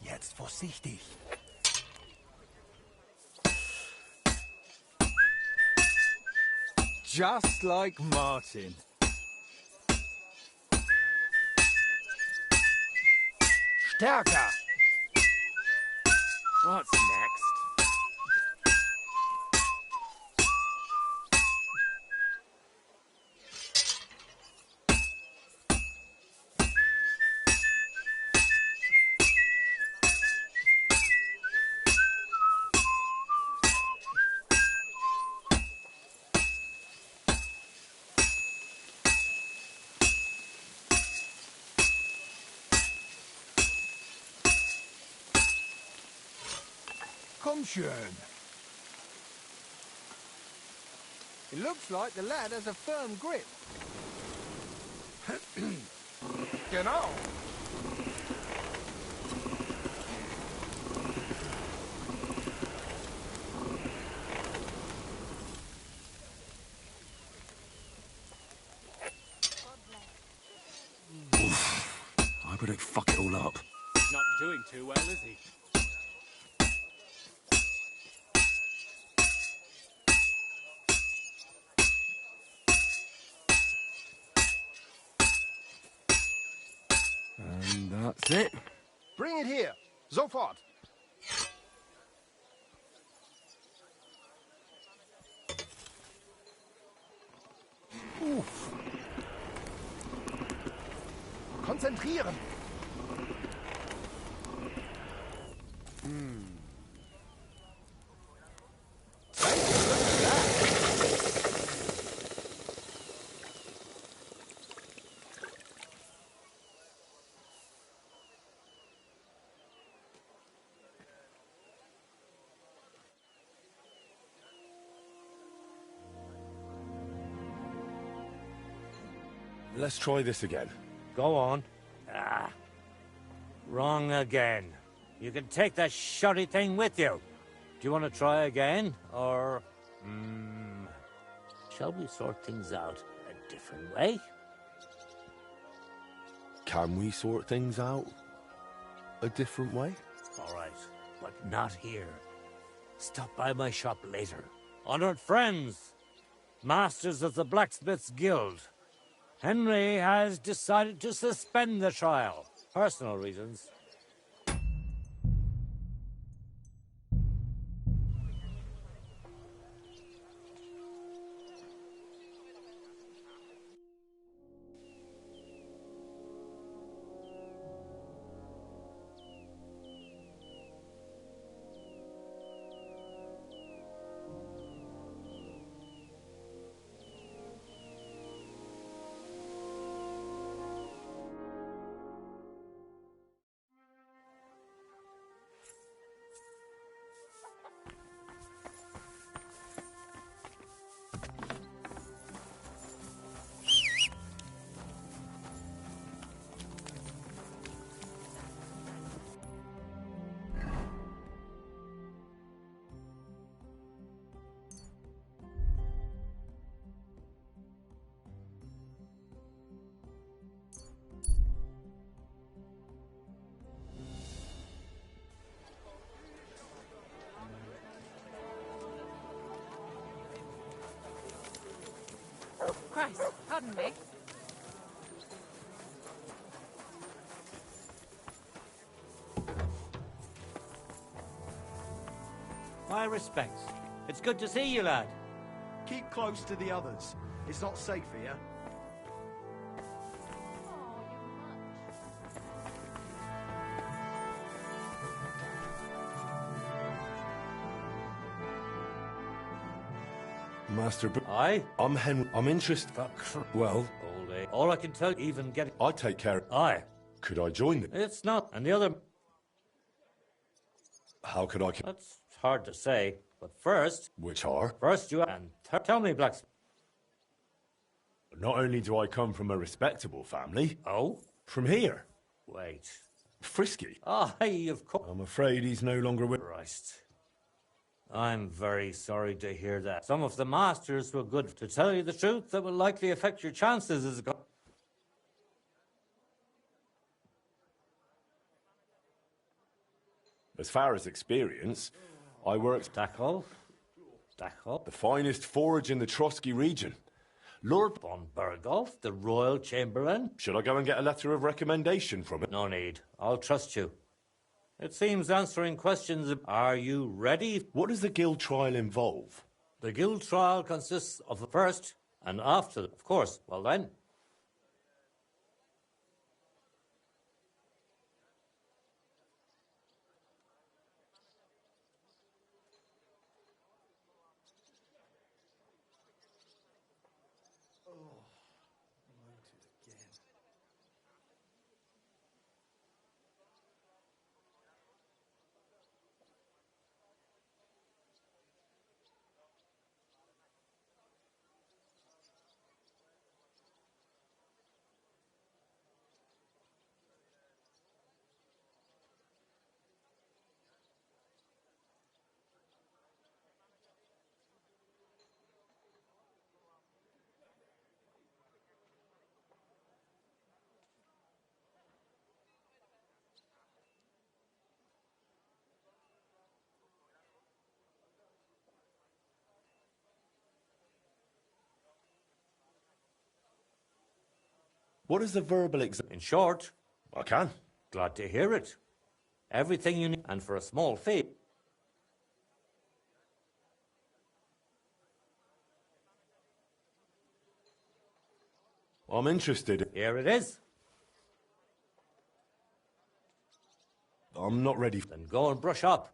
Jetzt vorsichtig. Just like Martin. Stärker! What's next? Komm schön. It looks like the lad has a firm grip. Genau! I better fuck it all up. Not doing too well, is he? And that's it. Bring it here! Sofort! Uff! Konzentrieren! Let's try this again. Go on. Ah. Wrong again. You can take that shoddy thing with you. Do you want to try again? Or... shall we sort things out a different way? Can we sort things out a different way? All right, but not here. Stop by my shop later. Honored friends, masters of the Blacksmiths Guild. Henry has decided to suspend the trial. Personal reasons. Pardon me. My respects. It's good to see you, lad. Keep close to the others. It's not safe here. Master, Aye? I'm Henry. I'm interested. Well, Old age. All I can tell you, even get... I take care. Aye. Could I join them? It's not. And the other... How could I? That's hard to say. But first... Which are? First you... And tell me, Blacksmith. Not only do I come from a respectable family... Oh? From here. Wait. Frisky. Aye, of course. I'm afraid he's no longer with... Christ. I'm very sorry to hear that. Some of the masters were good. To tell you the truth, that will likely affect your chances as a... As far as experience, I worked... Dacol? The finest forage in the Trotsky region. Lord von Bergolf, the Royal Chamberlain. Should I go and get a letter of recommendation from him? No need. I'll trust you. It seems answering questions... Are you ready? What does the guild trial involve? The guild trial consists of the first and after, of course. Well then. What is the verbal exam? In short, I can. Glad to hear it. Everything you need, and for a small fee. I'm interested. Here it is. I'm not ready. Then go and brush up.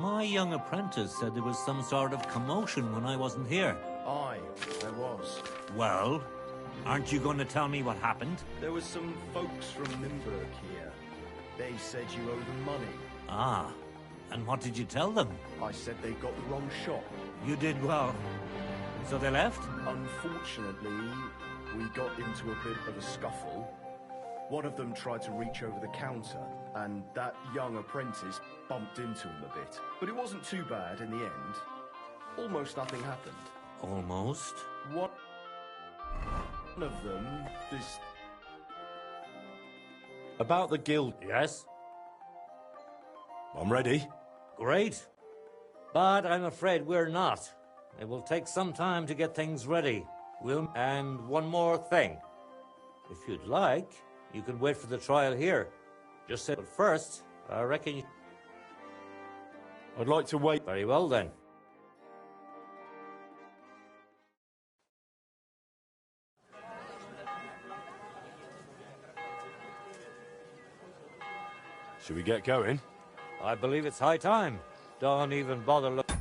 My young apprentice said there was some sort of commotion when I wasn't here. Aye, there was. Well, aren't you going to tell me what happened? There was some folks from Limburg here. They said you owe them money. Ah, and what did you tell them? I said they got the wrong shop. You did well. So they left? Unfortunately, we got into a bit of a scuffle. One of them tried to reach over the counter, and that young apprentice bumped into him a bit. But it wasn't too bad in the end. Almost nothing happened. Almost? One of them, this... About the guild. Yes? I'm ready. Great. But I'm afraid we're not. It will take some time to get things ready. And one more thing. If you'd like, you can wait for the trial here. Just say, but first, I reckon you... I'd like to wait. Very well, then. Should we get going? I believe it's high time. Don't even bother looking.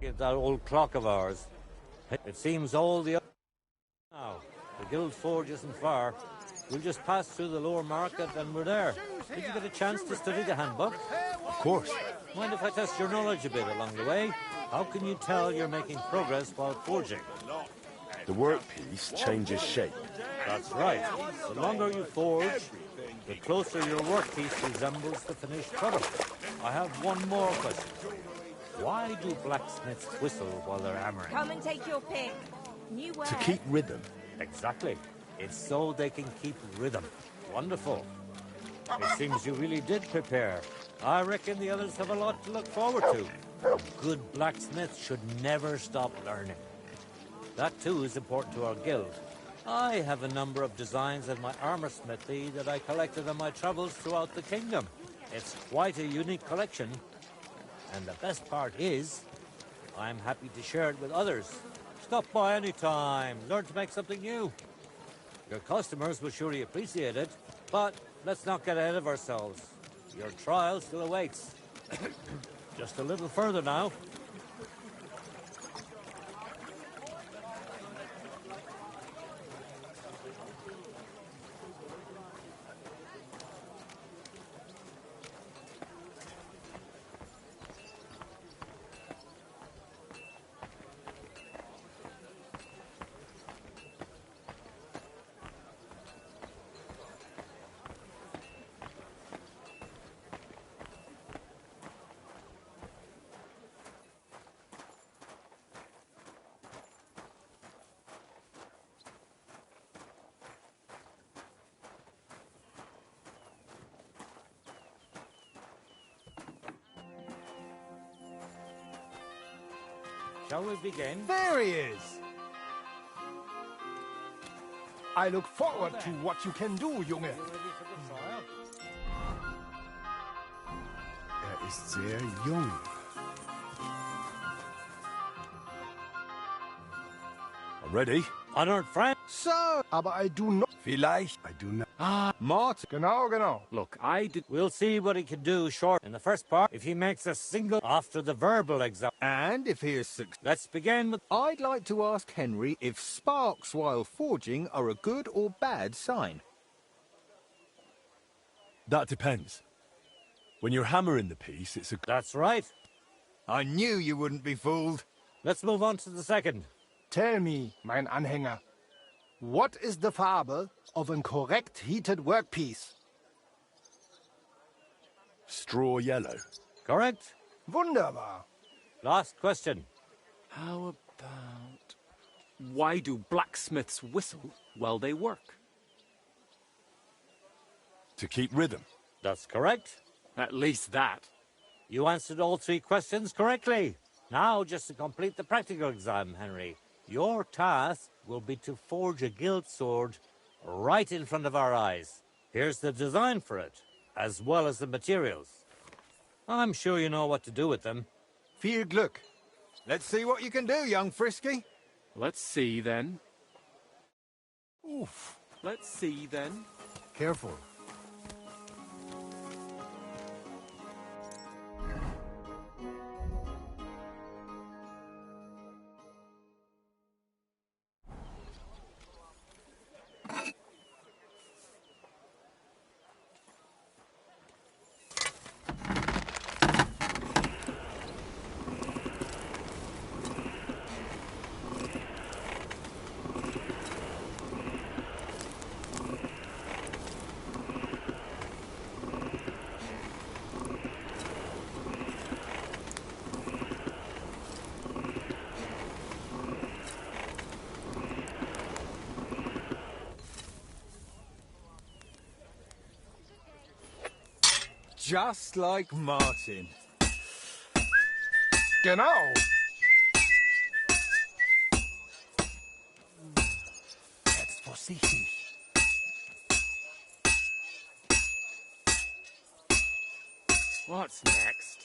Get that old clock of ours. It seems all the... Now, the Guild Forge isn't far. We'll just pass through the lower market and we're there. Did you get a chance to study the handbook? Of course. Mind if I test your knowledge a bit along the way? How can you tell you're making progress while forging? The workpiece changes shape. That's right. The longer you forge, the closer your workpiece resembles the finished product. I have one more question. Why do blacksmiths whistle while they're hammering? Come and take your pick. New word. To keep rhythm. Exactly. It's so they can keep rhythm. Wonderful. It seems you really did prepare. I reckon the others have a lot to look forward to. A good blacksmith should never stop learning. That too is important to our guild. I have a number of designs in my armor smithy that I collected on my travels throughout the kingdom. It's quite a unique collection. And the best part is, I'm happy to share it with others. Stop by any time. Learn to make something new. Your customers will surely appreciate it, but let's not get ahead of ourselves. Your trial still awaits. Just a little further now. Shall we begin? There he is! I look forward to what you can do, Junge. Ist sehr jung. Ready? Honored friend. So, aber I do not... Vielleicht. I do not. Martin. Genau. Look, We'll see what he can do short in the first part if he makes a single after the verbal exam. And if he is successful... Let's begin with... I'd like to ask Henry if sparks while forging are a good or bad sign. That depends. When you're hammering the piece, it's a... That's right. I knew you wouldn't be fooled. Let's move on to the second. Tell me, mein Anhänger, what is the Farbe of a correct heated workpiece? Straw yellow. Correct? Wunderbar. Last question. How about... Why do blacksmiths whistle while they work? To keep rhythm. That's correct. At least that. You answered all three questions correctly. Now, just to complete the practical exam, Henry, your task will be to forge a guild sword right in front of our eyes. Here's the design for it, as well as the materials. I'm sure you know what to do with them. Viel Glück. Let's see what you can do, young Frisky. Let's see, then. Oof. Let's see, then. Careful. Just like Martin. Genau. Jetzt vorsichtig. What's next?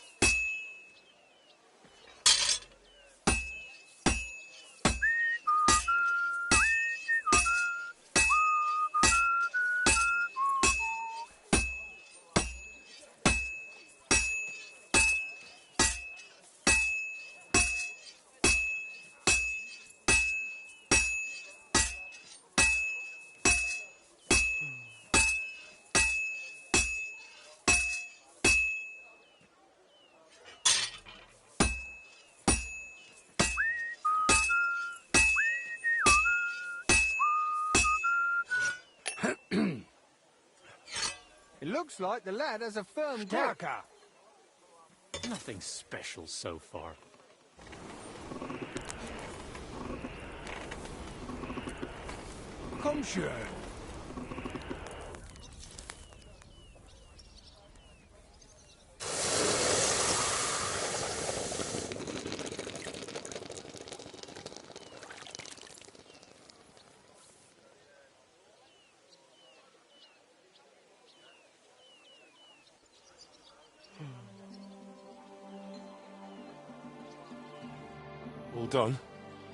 Looks like the lad has a firm grip. Nothing special so far. Komm schön. All done?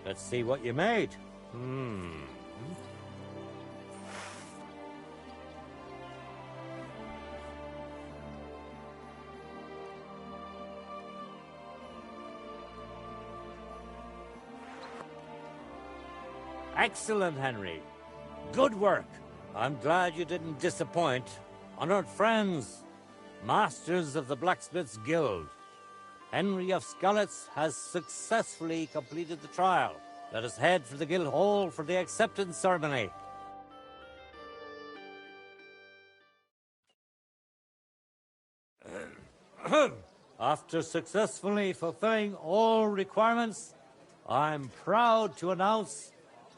Let's see what you made. Excellent, Henry. Good work. I'm glad you didn't disappoint. Honored friends, masters of the Blacksmith's Guild, Henry of Skalitz has successfully completed the trial. Let us head for the guild hall for the acceptance ceremony. After successfully fulfilling all requirements, I'm proud to announce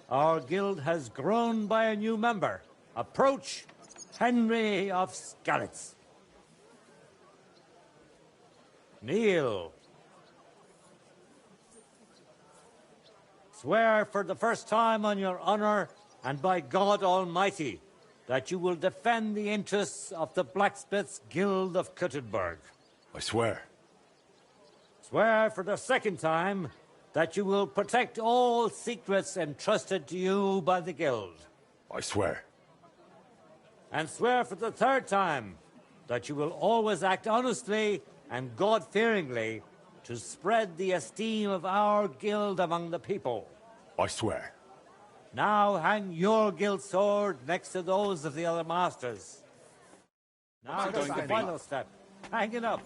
our guild has grown by a new member. Approach Henry of Skalitz. Kneel. Swear for the first time on your honor and by God Almighty that you will defend the interests of the Blacksmiths Guild of Kuttenberg. I swear. Swear for the second time that you will protect all secrets entrusted to you by the Guild. I swear. And swear for the third time that you will always act honestly and God-fearingly to spread the esteem of our guild among the people. I swear. Now hang your guild sword next to those of the other masters. Now What's it just going the to be? final step. Hang it up.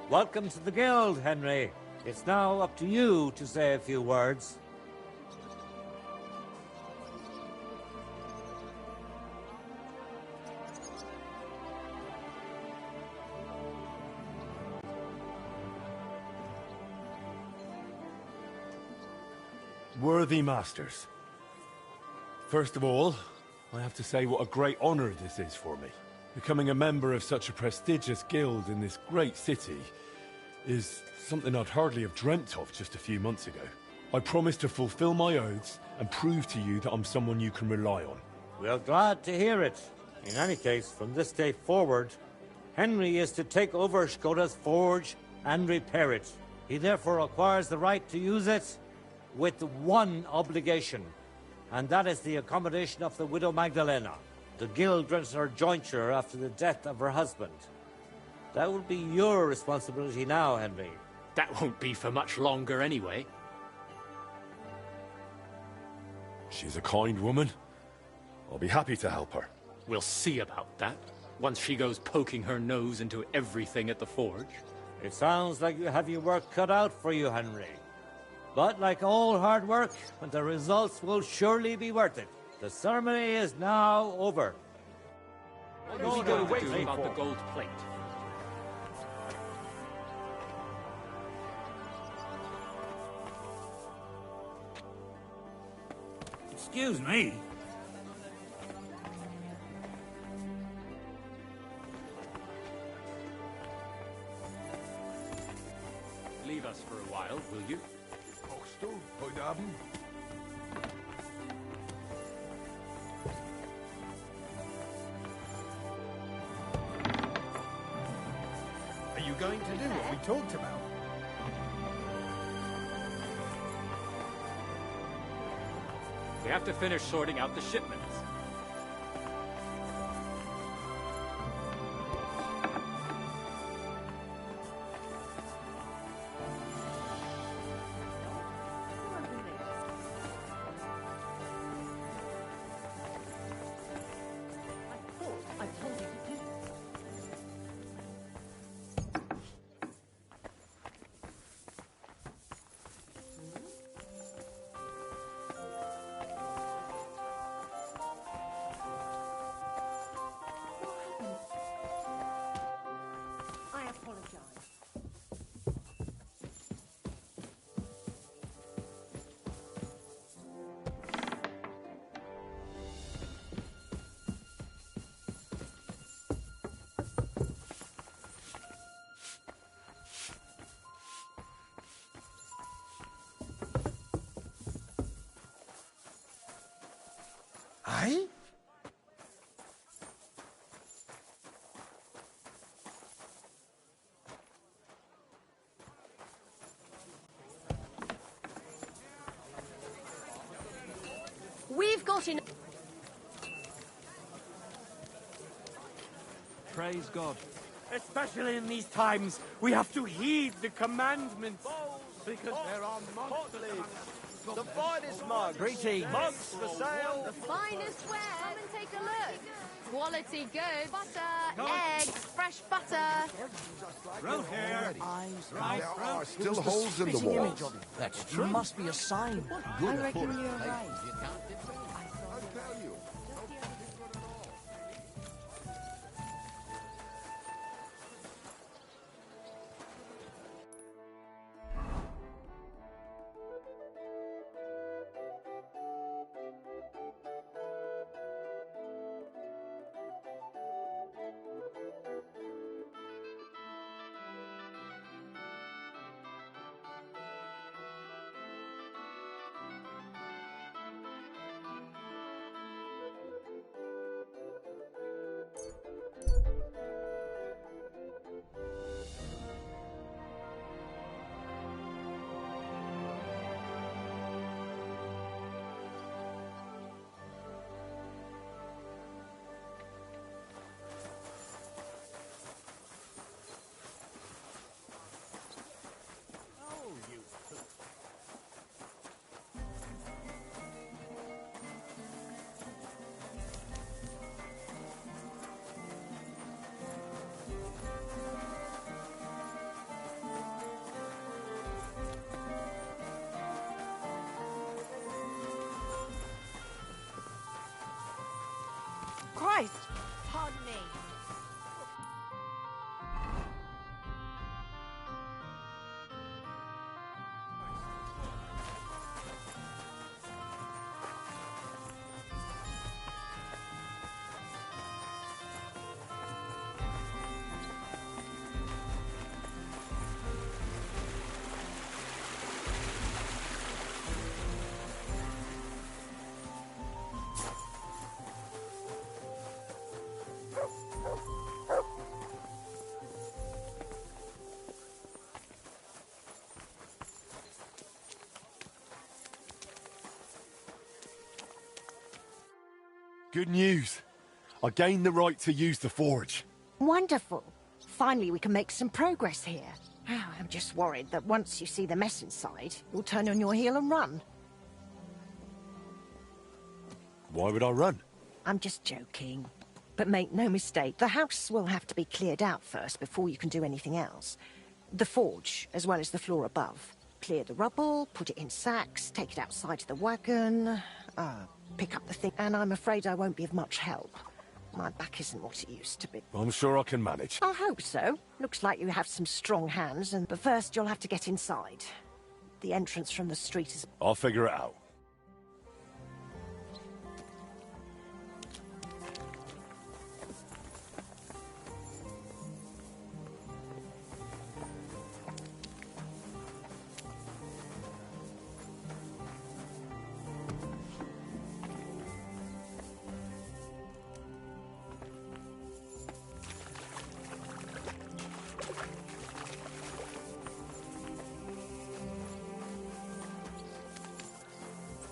Welcome to the guild, Henry. It's now up to you to say a few words. Worthy masters. First of all, I have to say what a great honor this is for me. Becoming a member of such a prestigious guild in this great city is something I'd hardly have dreamt of just a few months ago. I promise to fulfill my oaths and prove to you that I'm someone you can rely on. We're glad to hear it. In any case, from this day forward, Henry is to take over Skoda's forge and repair it. He therefore acquires the right to use it with one obligation, and that is the accommodation of the widow Magdalena. The guild rents her jointure after the death of her husband. That will be your responsibility now, Henry. That won't be for much longer anyway. She's a kind woman. I'll be happy to help her. We'll see about that, once she goes poking her nose into everything at the forge. It sounds like you have your work cut out for you, Henry. But like all hard work, the results will surely be worth it. The ceremony is now over. What are we going to do about the gold plate? Excuse me. Leave us for a while, will you? Kochst du heute Abend? Are you going to do what we talked about? We have to finish sorting out the shipments. Aye? We've got in. Praise God. Especially in these times, we have to heed the commandments. Because there are monsters. The finest mugs. Greetings. Mugs for sale. The finest wares. Come and take a look. Quality goods. Butter, eggs, fresh butter. Round here. There are still holes in the walls. That's true. Must be a sign. Good I reckon foot. you're right. I tell you. Christ! Pardon me. Good news. I gained the right to use the forge. Wonderful. Finally, we can make some progress here. I'm just worried that once you see the mess inside, you'll turn on your heel and run. Why would I run? I'm just joking. But make no mistake, the house will have to be cleared out first before you can do anything else. The forge, as well as the floor above. Clear the rubble, put it in sacks, take it outside to the wagon, pick up the thing, and I'm afraid I won't be of much help. My back isn't what it used to be. I'm sure I can manage. I hope so. Looks like you have some strong hands, but first you'll have to get inside. The entrance from the street is... I'll figure it out.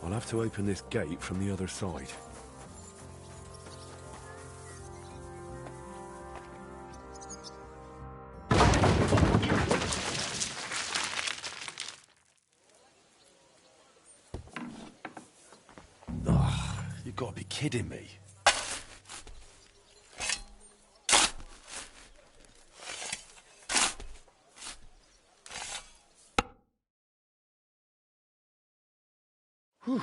I'll have to open this gate from the other side. Ugh, you've got to be kidding me. Whew.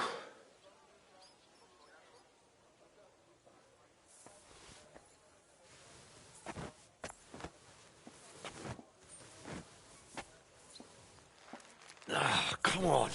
Ah, come on.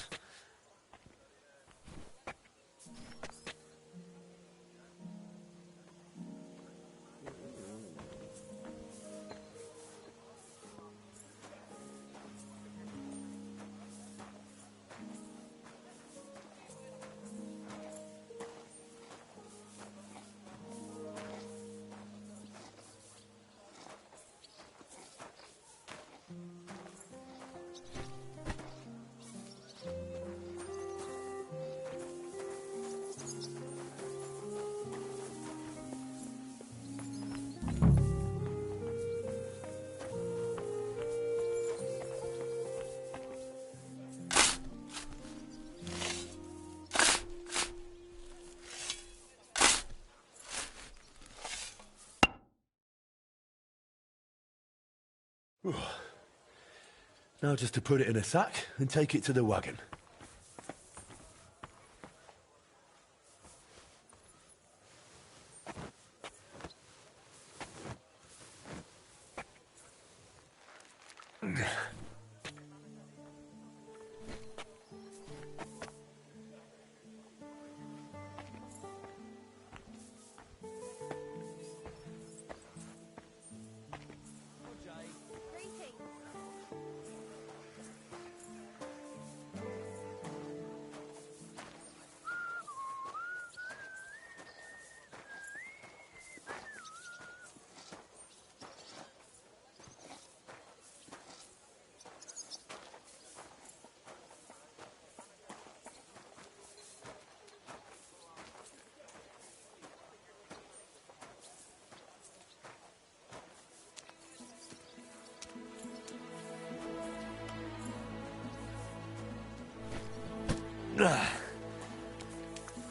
Now just to put it in a sack and take it to the wagon.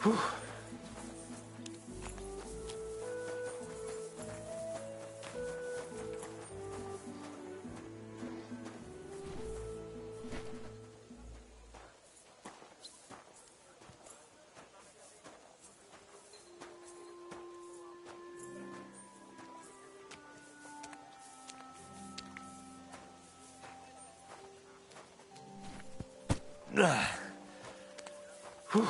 Whew. Whew.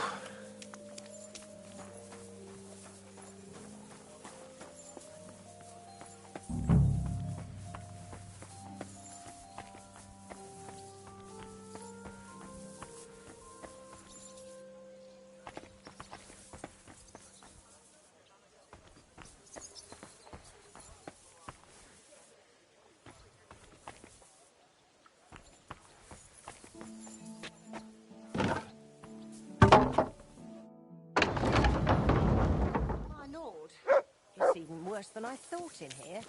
My lord, it's even worse than I thought in here.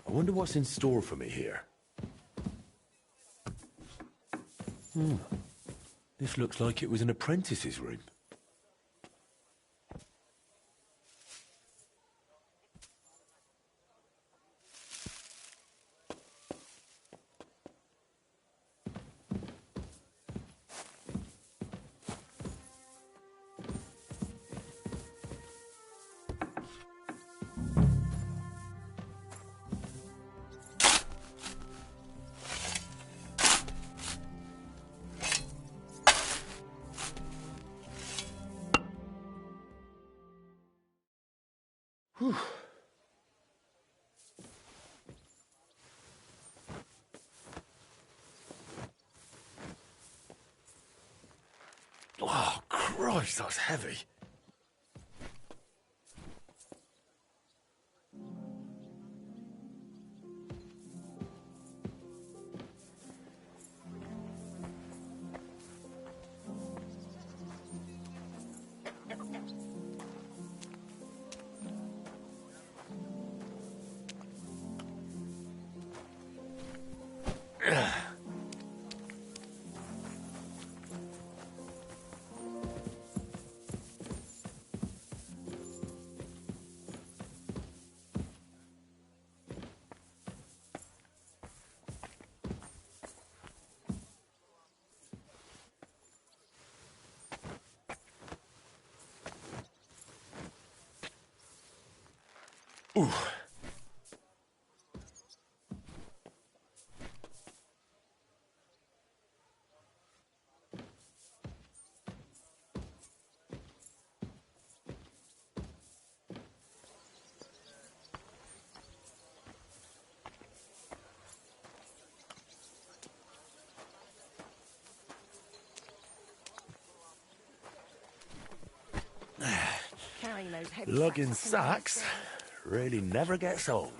I wonder what's in store for me here. This looks like it was an apprentice's room. Whew. Oh, Christ, that's heavy. Ooh. Carrying those heavy Lugging sacks up and down sacks stairs. really never gets old.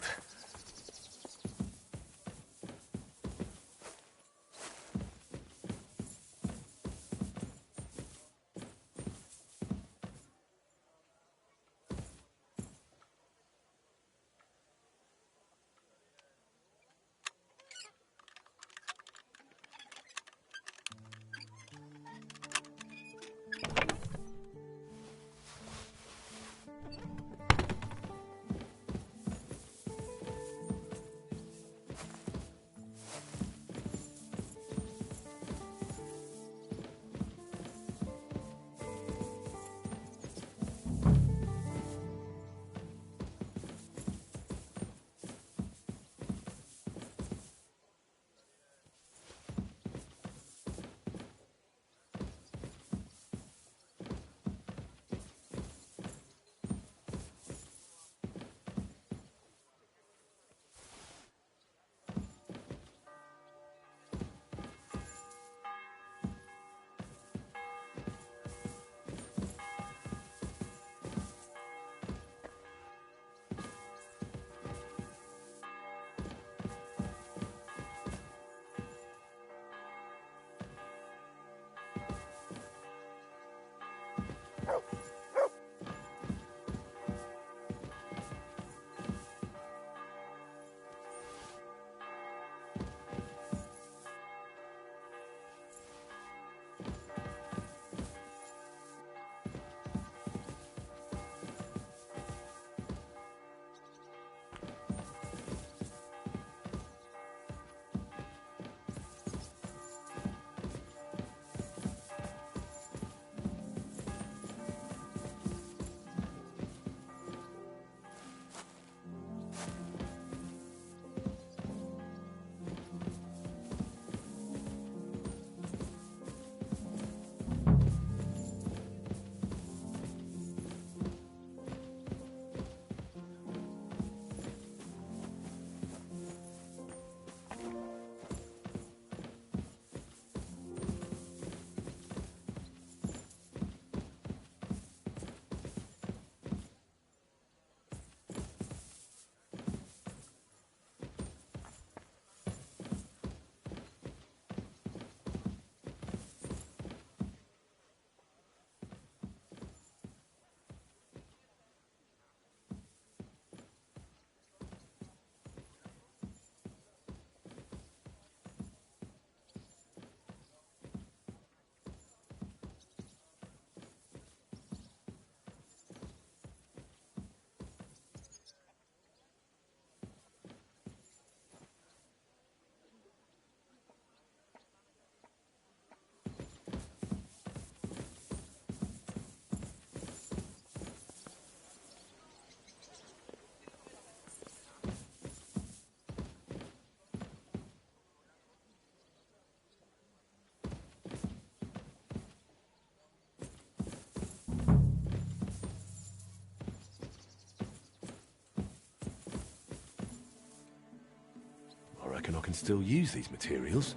I reckon I can still use these materials.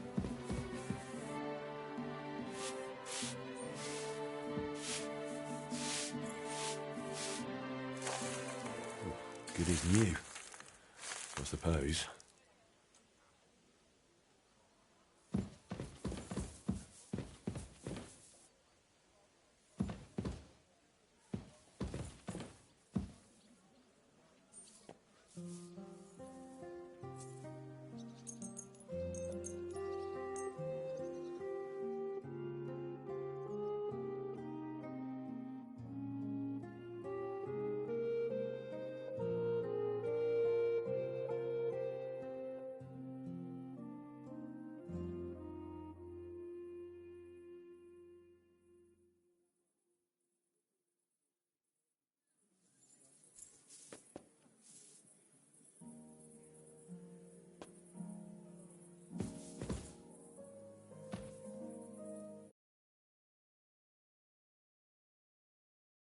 Good as new, I suppose.